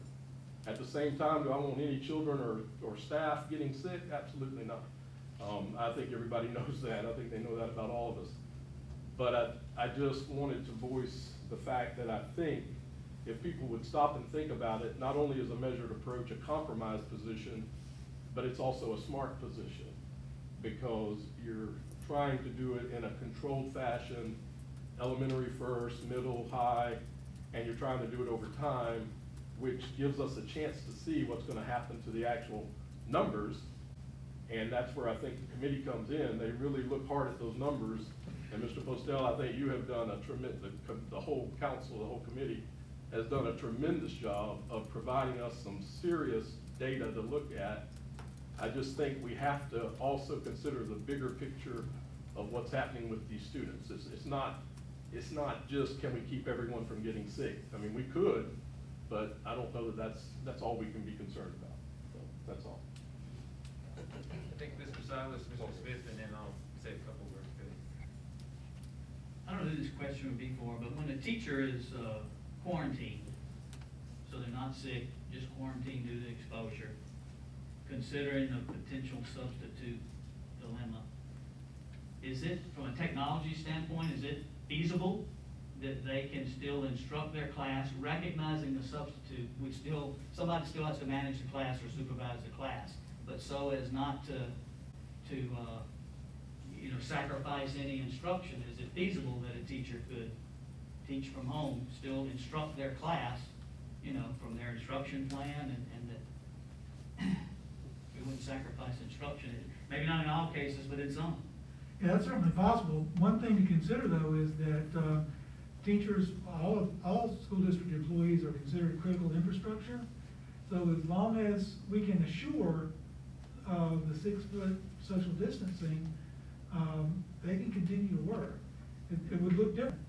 Speaker 1: At the same time, do I want any children or staff getting sick? Absolutely not. I think everybody knows that. I think they know that about all of us. But I just wanted to voice the fact that I think if people would stop and think about it, not only is a measured approach a compromise position, but it's also a smart position, because you're trying to do it in a controlled fashion, elementary first, middle, high, and you're trying to do it over time, which gives us a chance to see what's gonna happen to the actual numbers. And that's where I think the committee comes in. They really look hard at those numbers. And Mr. Postel, I think you have done a tremendous, the whole council, the whole committee has done a tremendous job of providing us some serious data to look at. I just think we have to also consider the bigger picture of what's happening with these students. It's not just, can we keep everyone from getting sick? We could, but I don't know that that's all we can be concerned about. So that's all.
Speaker 4: I think Mr. Silas, Mr. Smith, and then I'll say a couple words too.
Speaker 6: I don't know who this question would be for, but when a teacher is quarantined, so they're not sick, just quarantined due to exposure, considering the potential substitute dilemma, is it, from a technology standpoint, is it feasible that they can still instruct their class, recognizing the substitute, which somebody still has to manage the class or supervise the class, but so as not to sacrifice any instruction? Is it feasible that a teacher could teach from home, still instruct their class, from their instruction plan, and that we wouldn't sacrifice instruction? Maybe not in all cases, but in some.
Speaker 7: Yeah, that's certainly possible. One thing to consider, though, is that teachers, all school district employees are considered critical infrastructure. So as long as we can assure the 6-foot social distancing, they can continue to work. It would look different.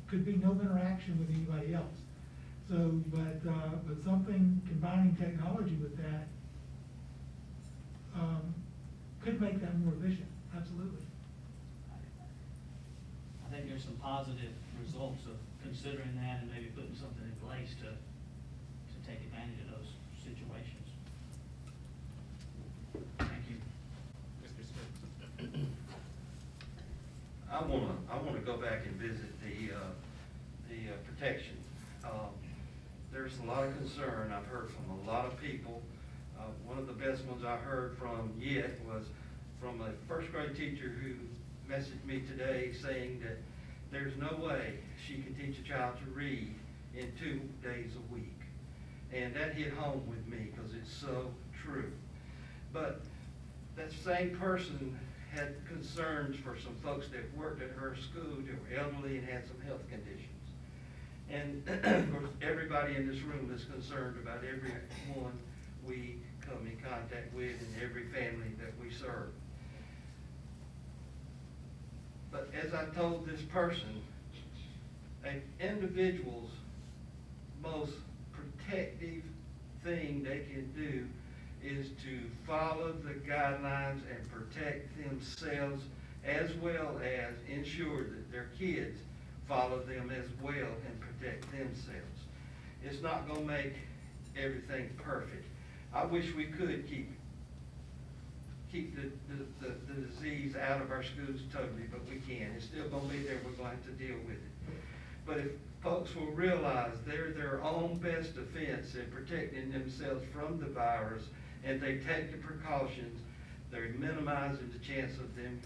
Speaker 7: Could be no interaction with anybody else. So, but something combining technology with that could make that more efficient. Absolutely.
Speaker 6: I think there's some positive results of considering that and maybe putting something in place to take advantage of those situations. Thank you.
Speaker 4: Mr. Smith.
Speaker 13: I want to I wanna go back and visit the protection. There's a lot of concern I've heard from a lot of people. One of the best ones I heard from yet was from a first grade teacher who messaged me today saying that there's no way she can teach a child to read in 2 days a week. And that hit home with me because it's so true. But that same person had concerns for some folks that worked at her school that were elderly and had some health conditions. And of course, everybody in this room is concerned about everyone we come in contact with and every family that we serve. But as I told this person, an individual's most protective thing they can do is to follow the guidelines and protect themselves, as well as ensure that their kids follow them as well and protect themselves. It's not gonna make everything perfect. I wish we could keep the disease out of our schools totally, but we can't. It's still gonna be there, we're gonna have to deal with it. But if folks will realize they're their own best defense in protecting themselves from the virus, and they take the precautions, they're minimizing the chance of them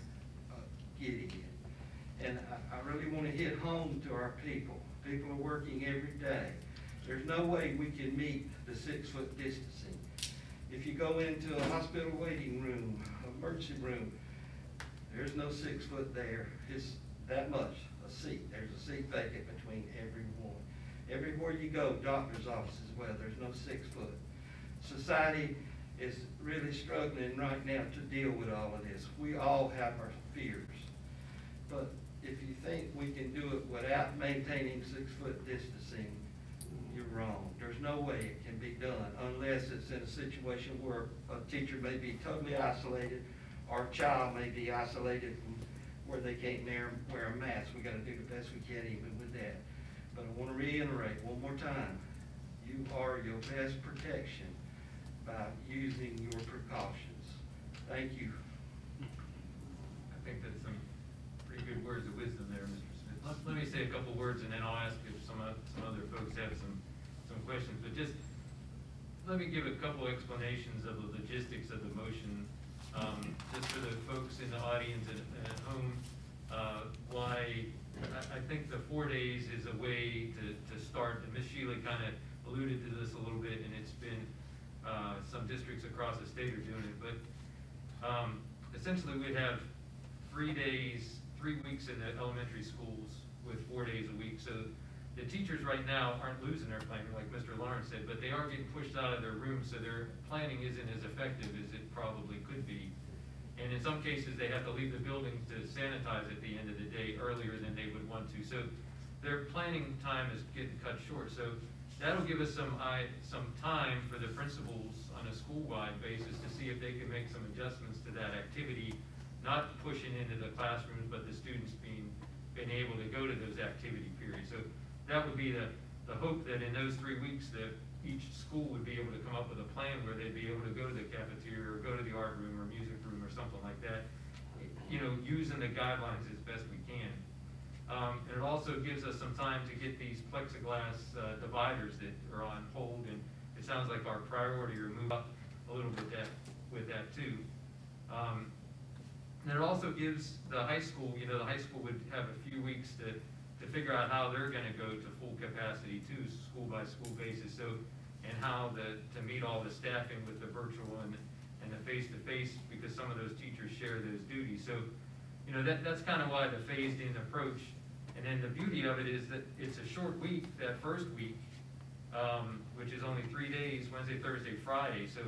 Speaker 13: getting it. And I really want to hit home to our people. People are working every day. There's no way we can meet the 6-foot distancing. If you go into a hospital waiting room, emergency room, there's no 6 foot there. It's that much, a seat. There's a seat vacant between everyone. Everywhere you go, doctor's office as well, there's no 6 foot. Society is really struggling right now to deal with all of this. We all have our fears. But if you think we can do it without maintaining 6-foot distancing, you're wrong. There's no way it can be done unless it's in a situation where a teacher may be totally isolated or a child may be isolated from where they can't wear a mask. We gotta do the best we can even with that. But I wanna reiterate one more time, you are your best protection by using your precautions. Thank you.
Speaker 4: I think that's some pretty good words of wisdom there, Mr. Smith. Let me say a couple words, and then I'll ask if some other folks have some questions. But just let me give a couple explanations of the logistics of the motion, just for the folks in the audience and at home, why I think the 4 days is a way to start. And Ms. Sheila kind of alluded to this a little bit, and it's been some districts across the state are doing it. But essentially, we'd have 3 days, 3 weeks in the elementary schools with 4 days a week. So the teachers right now aren't losing their planning, like Mr. Lawrence said, but they are getting pushed out of their rooms, so their planning isn't as effective as it probably could be. And in some cases, they have to leave the building to sanitize at the end of the day earlier than they would want to. So their planning time is getting cut short. So that'll give us some time for the principals on a school-wide basis to see if they can make some adjustments to that activity, not pushing into the classrooms, but the students being able to go to those activity periods. So that would be the hope, that in those 3 weeks that each school would be able to come up with a plan where they'd be able to go to the cafeteria or go to the art room or music room or something like that, using the guidelines as best we can. And it also gives us some time to get these plexiglass dividers that are on hold, and it sounds like our priority are move up a little bit with that too. And it also gives the high school, the high school would have a few weeks to figure out how they're gonna go to full capacity too, school by school basis. So, and how to meet all the staffing with the virtual and the face-to-face, because some of those teachers share those duties. So, that's kind of why the phased-in approach. And then the beauty of it is that it's a short week, that first week, which is only 3 days, Wednesday, Thursday, Friday. So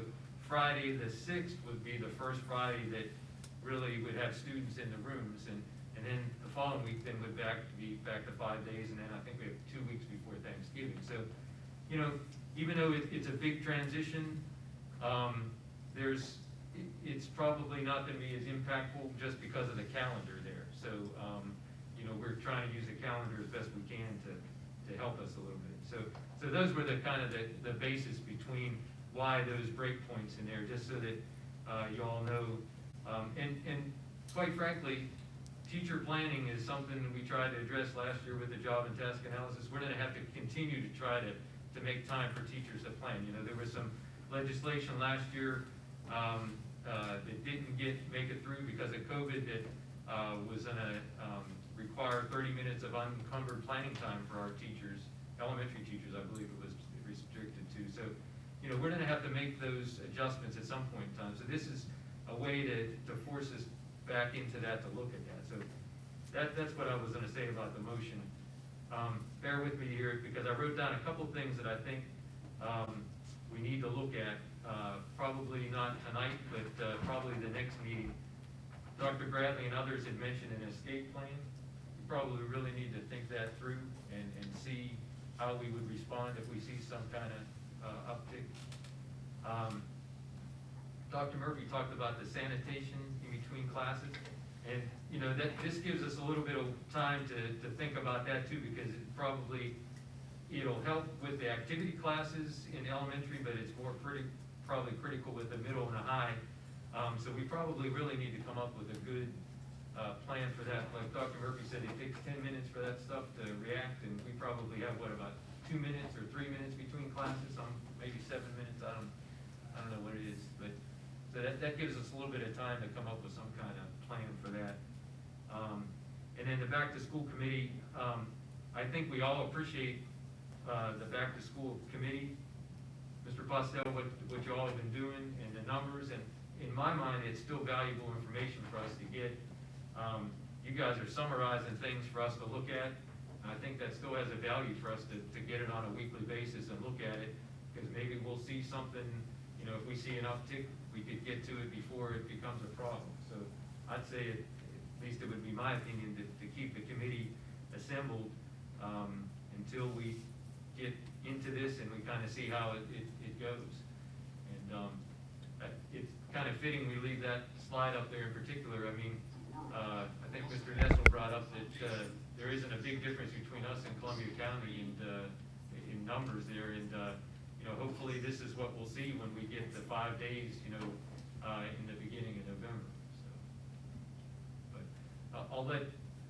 Speaker 4: Friday the 6th would be the first Friday that really would have students in the rooms. And then the following week then would be back to 5 days, and then I think we have 2 weeks before Thanksgiving. So, even though it's a big transition, it's probably not gonna be as impactful just because of the calendar there. So, we're trying to use the calendar as best we can to help us a little bit. So those were the kind of the basis between why those breakpoints in there, just so that you all know. And quite frankly, teacher planning is something we tried to address last year with the job and task analysis. We're gonna have to continue to try to make time for teachers to plan. You know, there was some legislation last year, that didn't make it through because of COVID, that, was gonna, require 30 minutes of unencumbered planning time for our teachers, elementary teachers, I believe it was restricted to. So, you know, we're gonna have to make those adjustments at some point in time. So this is a way to force us back into that, to look at that. So that's what I was gonna say about the motion. Bear with me here, because I wrote down a couple things that I think, we need to look at, probably not tonight, but, probably the next meeting. Dr. Bradley and others had mentioned an escape plan. We probably really need to think that through and see how we would respond if we see some kind of, uptick. Dr. Murphy talked about the sanitation in between classes, and, you know, this gives us a little bit of time to think about that too, because it'll help with the activity classes in elementary, but it's probably critical with the middle and the high. So we probably really need to come up with a good, plan for that. Like Dr. Murphy said, it takes 10 minutes for that stuff to react, and we probably have, about 2 minutes or 3 minutes between classes, maybe 7 minutes, I don't know what it is, but, so that gives us a little bit of time to come up with some kind of plan for that. And then the back-to-school committee, I think we all appreciate, the back-to-school committee. Mr. Postel, what you all have been doing, and the numbers, and in my mind, it's still valuable information for us to get. You guys are summarizing things for us to look at, and I think that still has a value for us to get it on a weekly basis and look at it, because maybe we'll see something, you know, if we see an uptick, we could get to it before it becomes a problem. So I'd say, at least it would be my opinion, to keep the committee assembled until we get into this and we kind of see how it goes. And it's kind of fitting we leave that slide up there in particular. I mean, I think Mr. Nessel brought up that there isn't a big difference between us and Columbia County and in numbers there. And you know, hopefully this is what we'll see when we get the 5 days, you know, in the beginning of November. So, but I'll let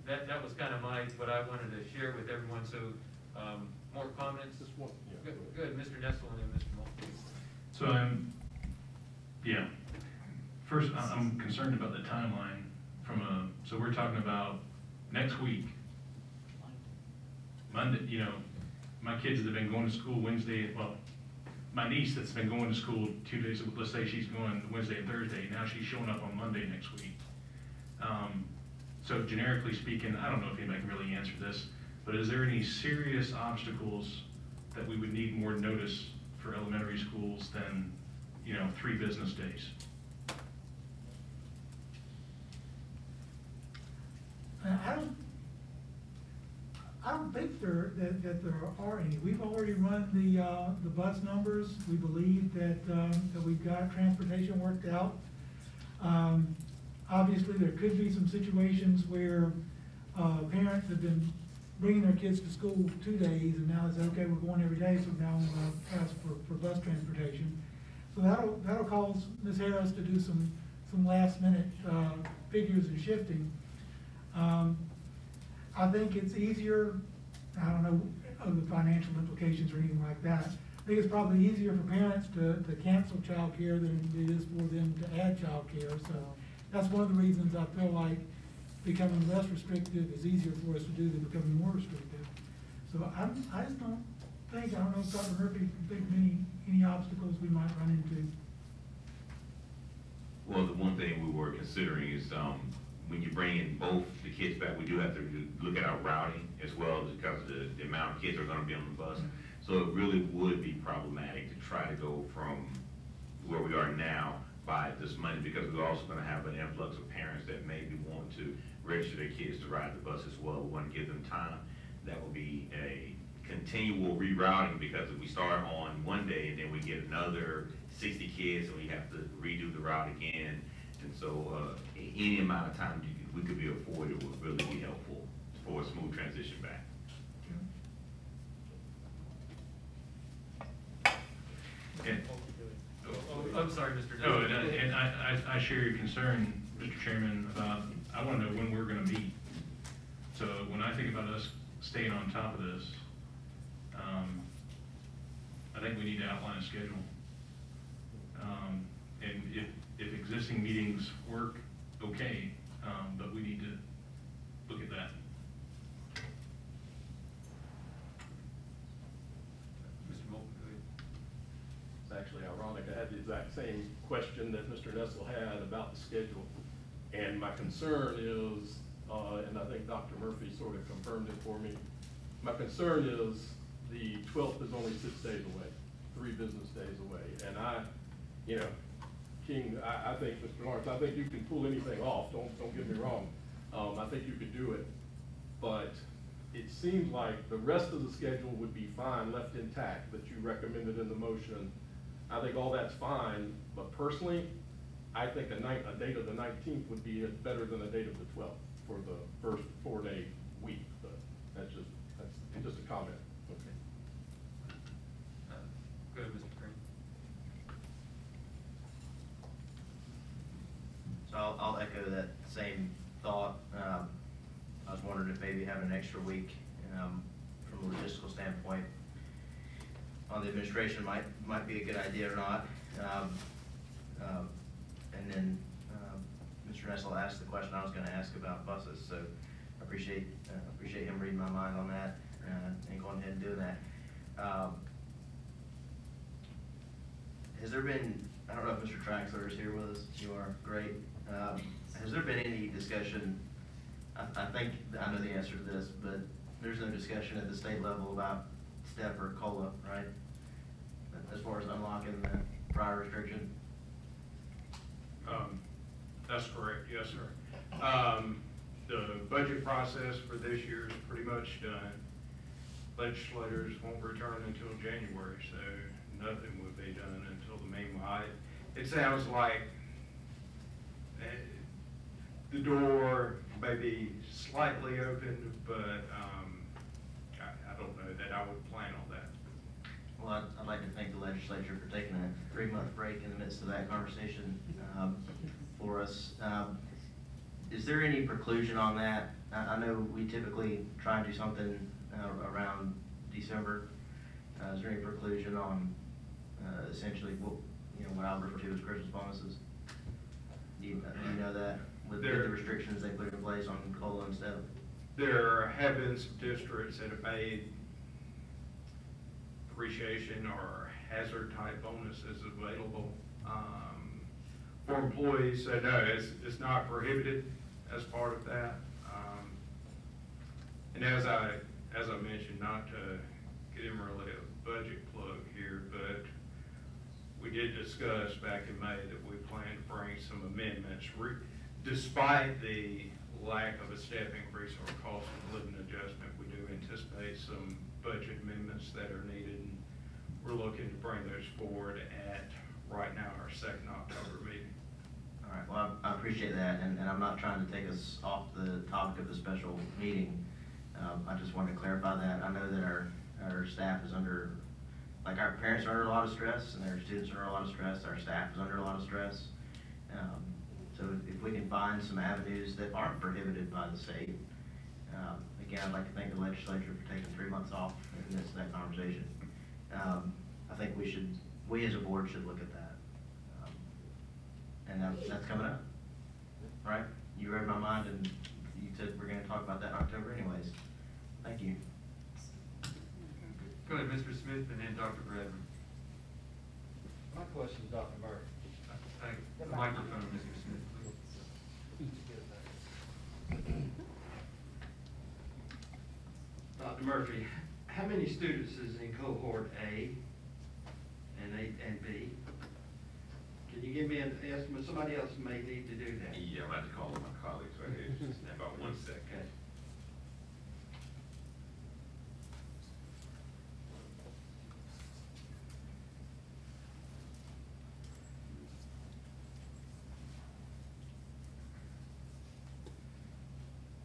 Speaker 4: that was kind of what I wanted to share with everyone. So more comments?
Speaker 1: Just one, yeah.
Speaker 4: Good, Mr. Nessel and then Mr. Moulton.
Speaker 10: So yeah. First, I'm concerned about the timeline so we're talking about next week, Monday, you know, my kids that have been going to school Wednesday, well, my niece that's been going to school 2 days, let's say she's going Wednesday and Thursday, now she's showing up on Monday next week. So generically speaking, I don't know if anybody can really answer this, but is there any serious obstacles that we would need more notice for elementary schools than, you know, 3 business days?
Speaker 7: I don't think that there are any. We've already run the bus numbers. We believe that we've got transportation worked out. Obviously, there could be some situations where parents have been bringing their kids to school 2 days, and now they say, okay, we're going every day, so now we're going to ask for bus transportation. So that'll cause Ms. Harris to do some last minute figures and shifting. I think it's easier, I don't know of the financial implications or anything like that. I think it's probably easier for parents to cancel childcare than it is for them to add childcare. So that's one of the reasons I feel like becoming less restrictive is easier for us to do than becoming more restrictive. So I just don't think, I don't know if Dr. Murphy can think of any obstacles we might run into.
Speaker 11: Well, the one thing we were considering is when you bring in both the kids back, we do have to look at our routing as well, because of the amount of kids that are gonna be on the bus. So it really would be problematic to try to go from where we are now by this Monday, because we're also gonna have an influx of parents that maybe want to register their kids to ride the bus as well. We wanna give them time. That will be a continual rerouting, because if we start on one day and then we get another 60 kids and we have to redo the route again. And so any amount of time we could be afforded would really be helpful for a smooth transition back.
Speaker 10: And,
Speaker 4: I'm sorry, Mr.
Speaker 10: no,
Speaker 4: Nessel.
Speaker 10: and I share your concern, Mr. Chairman, about, I want to know when we're going to meet. So when I think about us staying on top of this, I think we need to outline a schedule. And if existing meetings work, okay, but we need to look at that.
Speaker 4: Mr. Moulton, go ahead.
Speaker 1: It's actually ironic, I had the exact same question that Mr. Nessel had about the schedule. And my concern is, and I think Dr. Murphy sort of confirmed it for me, my concern is the 12th is only 6 days away, 3 business days away. And you know, King, I think, Mr. Lawrence, I think you can pull anything off, don't get me wrong. I think you could do it, but it seems like the rest of the schedule would be fine, left intact, that you recommended in the motion. I think all that's fine, but personally, I think a date of the 19th would be better than a date of the 12th for the first 4-day week, but that's just a comment. Okay.
Speaker 4: Go ahead, Mr. Green.
Speaker 2: So I'll echo that same thought. I was wondering if maybe having an extra week, from a logistical standpoint, on the administration might be a good idea or not. And then, Mr. Nessel asked the question I was gonna ask about buses, so I appreciate him reading my mind on that, and going ahead and doing that. Has there been, I don't know if Mr. Traxler is here with us, you are, great. Has there been any discussion, I think, I know the answer to this, but there's no discussion at the state level about STEP or COLA, right? As far as unlocking the prior restriction?
Speaker 10: That's correct, yes, sir. The budget process for this year is pretty much done. Legislators won't return until January, so nothing would be done until the meanwhile. It sounds like the door may be slightly open, but I don't know that I would plan on that.
Speaker 2: Well, I'd like to thank the legislature for taking a 3-month break in the midst of that conversation for us. Is there any preclusion on that? I know we typically try and do something around December. Is there any preclusion on essentially what I'll refer to as Christmas bonuses? Do you know that with the restrictions they put in place on COLA and stuff?
Speaker 10: There have been some districts that have made appreciation or hazard type bonuses available for employees. So no, it's not prohibited as part of that. And as I mentioned, not to get in really a budget plug here, but we did discuss back in May that we plan to bring some amendments. Despite the lack of a step increase or cost of living adjustment, we do anticipate some budget amendments that are needed, and we're looking to bring those forward at, right now, our second October meeting.
Speaker 2: All right, well, I appreciate that, and I'm not trying to take us off the topic of the special meeting. I just wanted to clarify that. I know that our staff is under, like, our parents are under a lot of stress, and their students are under a lot of stress, our staff is under a lot of stress. So if we can find some avenues that aren't prohibited by the state, again, I'd like to thank the legislature for taking 3 months off in this, that conversation. I think we as a board should look at that. And that's coming up, right? You read my mind, and you said we're gonna talk about that in October anyways. Thank you.
Speaker 4: Go ahead, Mr. Smith, and then Dr. Bradley.
Speaker 6: My question is Dr. Murray.
Speaker 4: Thank you. The microphone, Mr. Smith, please.
Speaker 13: Dr. Murphy, how many students is in cohort A and B? Can you give me an estimate? Somebody else may need to do that.
Speaker 11: Yeah, I'm about to call my colleagues right here, just in about 1 second.
Speaker 13: Okay.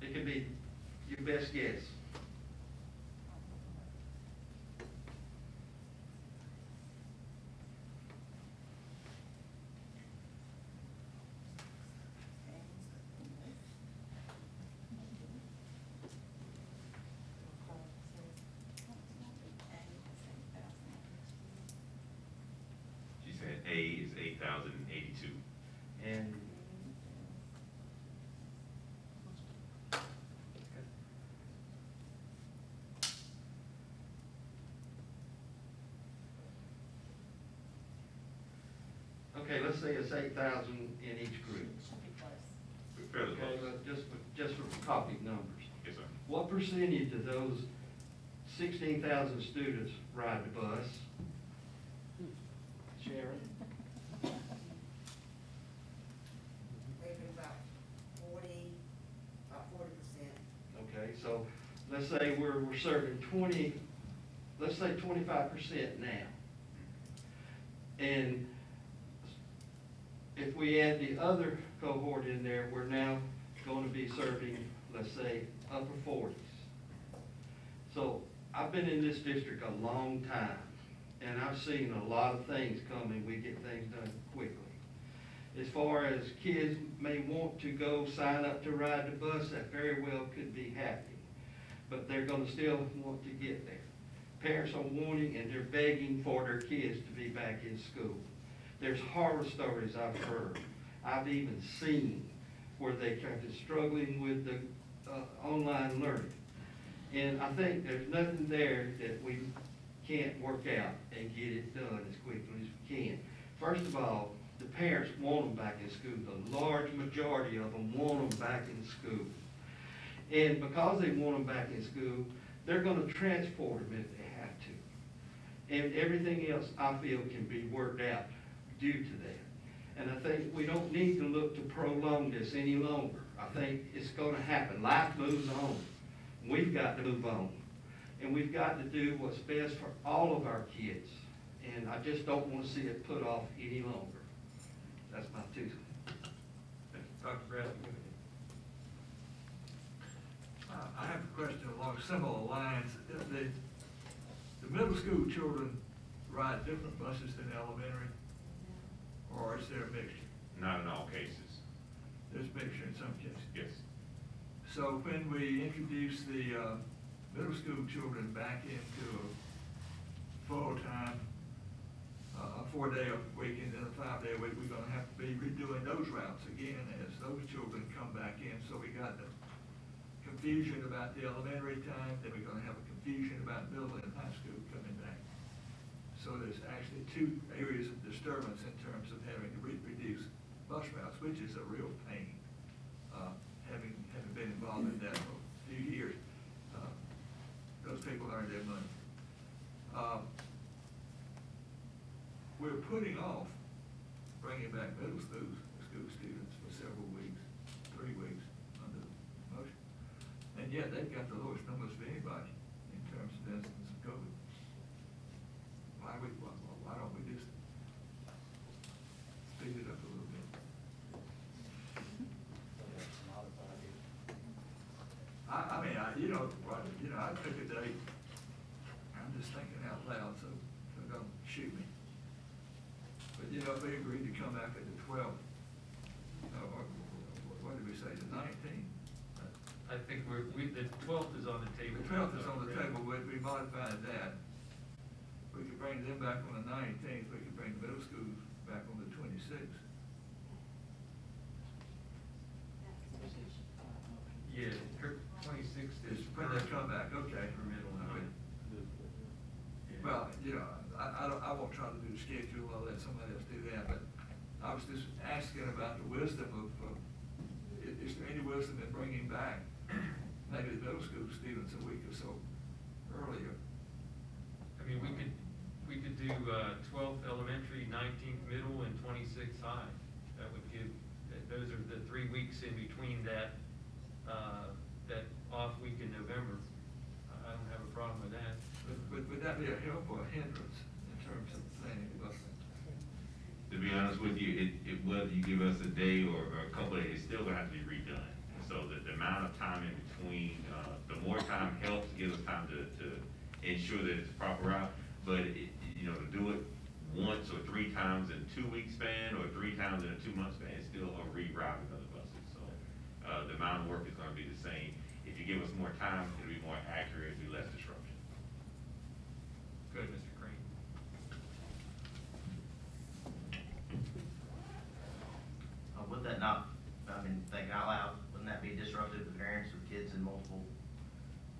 Speaker 13: It could be your best guess. okay, let's say it's 8,000 in each group.
Speaker 11: Fairly
Speaker 13: Okay,
Speaker 11: close.
Speaker 13: but just for topic numbers.
Speaker 11: Yes, sir.
Speaker 13: What percentage of those 16,000 students ride the bus? Sharon?
Speaker 14: Maybe about 40%.
Speaker 13: Okay, so let's say we're serving 20, let's say 25% now. And if we add the other cohort in there, we're now going to be serving, let's say, upper 40s. So I've been in this district a long time, and I've seen a lot of things come and we get things done quickly. As far as kids may want to go sign up to ride the bus, that very well could be happening, but they're gonna still want to get there. Parents are wanting and they're begging for their kids to be back in school. There's horror stories I've heard, I've even seen, where they kind of struggling with the online learning. And I think there's nothing there that we can't work out and get it done as quickly as we can. First of all, the parents want them back in school. The large majority of them want them back in school. And because they want them back in school, they're gonna transport them if they have to. And everything else I feel can be worked out due to that. And I think we don't need to look to prolong this any longer. I think it's gonna happen. Life moves on. We've got to move on. And we've got to do what's best for all of our kids. And I just don't wanna see it put off any longer. That's my two.
Speaker 4: Dr. Bradley.
Speaker 15: I have a question along similar lines. The middle school children ride different buses than elementary, or is there a mixture?
Speaker 11: Not in all cases.
Speaker 15: There's a mixture in some cases.
Speaker 11: Yes.
Speaker 15: So when we introduce the middle school children back into a full-time, a 4-day-a-week and then a 5-day-a-week, we're gonna have to be redoing those routes again as those children come back in. So we got the confusion about the elementary time, then we're gonna have a confusion about middle and high school coming back. So there's actually two areas of disturbance in terms of having to reproduce bus routes, which is a real pain, having been involved in that for a few years. Those people earn their money. We're putting off bringing back middle school students for several weeks, 3 weeks under the motion. And yet they've got the lowest numbers of anybody in terms of incidence of COVID. Why don't we just speed it up a little bit? I mean, I'd pick a date. I'm just thinking out loud, so don't shoot me. But, if we agreed to come back at the 12th, or what did we say, the 19th?
Speaker 4: I think the 12th is on the table.
Speaker 15: The 12th is on the table, we modified that. We could bring them back on the 19th, we could bring the middle schools back on the 26th.
Speaker 4: Yeah, 26th is.
Speaker 15: When they come back, okay.
Speaker 4: For middle and high.
Speaker 15: Well, I won't try to do the schedule, I'll let somebody else do that, but I was just asking about the wisdom of, is there any wisdom in bringing back maybe the middle school students a week or so earlier?
Speaker 4: I mean, we could do 12th elementary, 19th middle, and 26th high. That would give, those are the 3 weeks in between that off week in November. I don't have a problem with that.
Speaker 15: But would that be a help or a hindrance in terms of planning the busing?
Speaker 11: To be honest with you, whether you give us a day or a couple of days, it's still gonna have to be redone. And so the amount of time in between, the more time helps, gives us time to ensure that it's proper route. But to do it once or 3 times in 2 week span or 3 times in a 2-month span, it's still a rerouting of the buses. So the amount of work is gonna be the same. If you give us more time, it'll be more accurate, it'll be less disruption.
Speaker 4: Good, Mr. Crane.
Speaker 2: Would that not, thinking out loud, wouldn't that be disruptive to parents with kids in multiple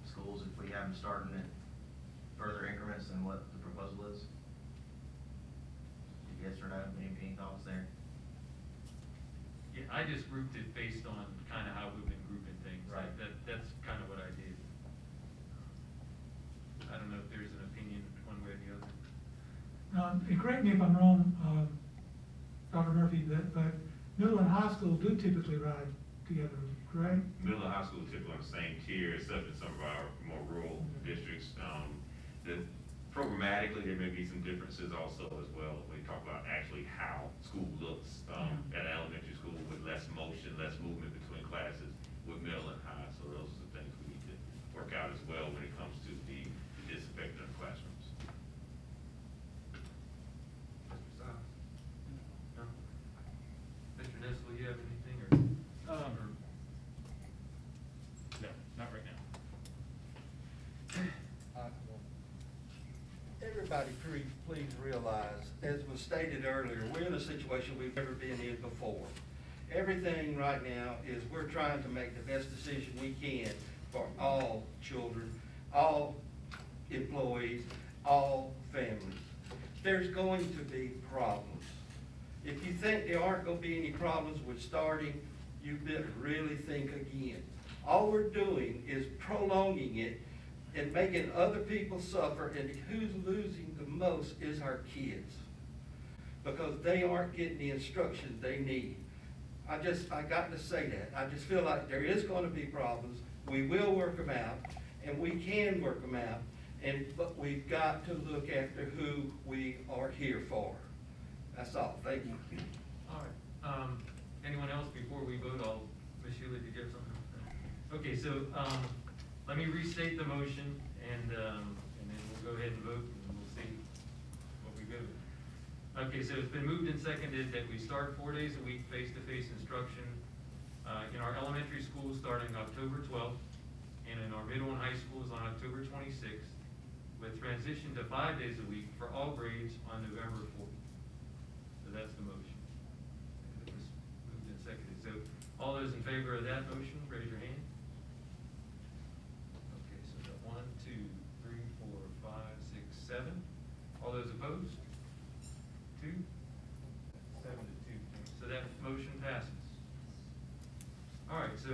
Speaker 2: schools if we have them starting at further increments than what the proposal is? If you yes or no, any thoughts there?
Speaker 4: Yeah, I just grouped it based on kind of how we've been grouping things.
Speaker 2: Right.
Speaker 4: That's kind of what I did. I don't know if there's an opinion one way or the other.
Speaker 7: And correct me if I'm wrong, Dr. Murphy, but middle and high school do typically ride together, correct?
Speaker 11: Middle and high school typically on the same tier, except in some of our more rural districts. Programmatically, there may be some differences also as well, when we talk about actually how school looks, at elementary school with less motion, less movement between classes with middle and high. So those are the things we need to work out as well when it comes to the disinfecting of classrooms.
Speaker 4: Mr. Stiles? No? Mr. Nessel, you have anything, or?
Speaker 10: No, not right now.
Speaker 13: Everybody, please realize, as was stated earlier, we're in a situation we've never been in before. Everything right now is we're trying to make the best decision we can for all children, all employees, all families. There's going to be problems. If you think there aren't gonna be any problems with starting, you better really think again. All we're doing is prolonging it and making other people suffer, and who's losing the most is our kids. Because they aren't getting the instruction they need. I got to say that. I just feel like there is gonna be problems. We will work them out, and we can work them out, but we've got to look after who we are here for. That's all. Thank you.
Speaker 4: All right, anyone else before we vote? Ms. Sheila, did you have something? Okay, so, let me restate the motion, and then we'll go ahead and vote, and we'll see what we go with. Okay, so it's been moved and seconded that we start 4 days a week, face-to-face instruction, in our elementary schools starting October 12th, and in our middle and high schools on October 26th, with transition to 5 days a week for all grades on November 4th. So that's the motion. It was moved and seconded. So all those in favor of that motion, raise your hand. Okay, so we got 1, 2, 3, 4, 5, 6, 7. All those opposed? 2? 7 to 2. So that motion passes. All right, so,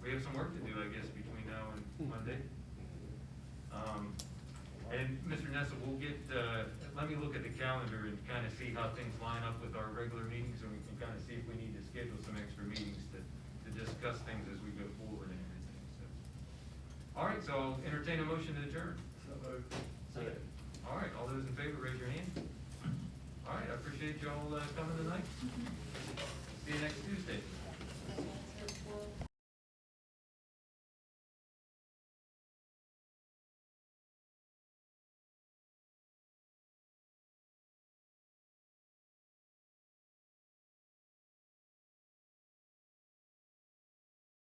Speaker 4: we have some work to do, I guess, between now and Monday. And Mr. Nessel, we'll get, let me look at the calendar and kind of see how things line up with our regular meetings, and we can kind of see if we need to schedule some extra meetings to discuss things as we go forward and everything, so. All right, so I'll entertain a motion to adjourn.
Speaker 6: Second.
Speaker 4: All right, all those in favor, raise your hand. All right, I appreciate you all coming tonight. See you next Tuesday.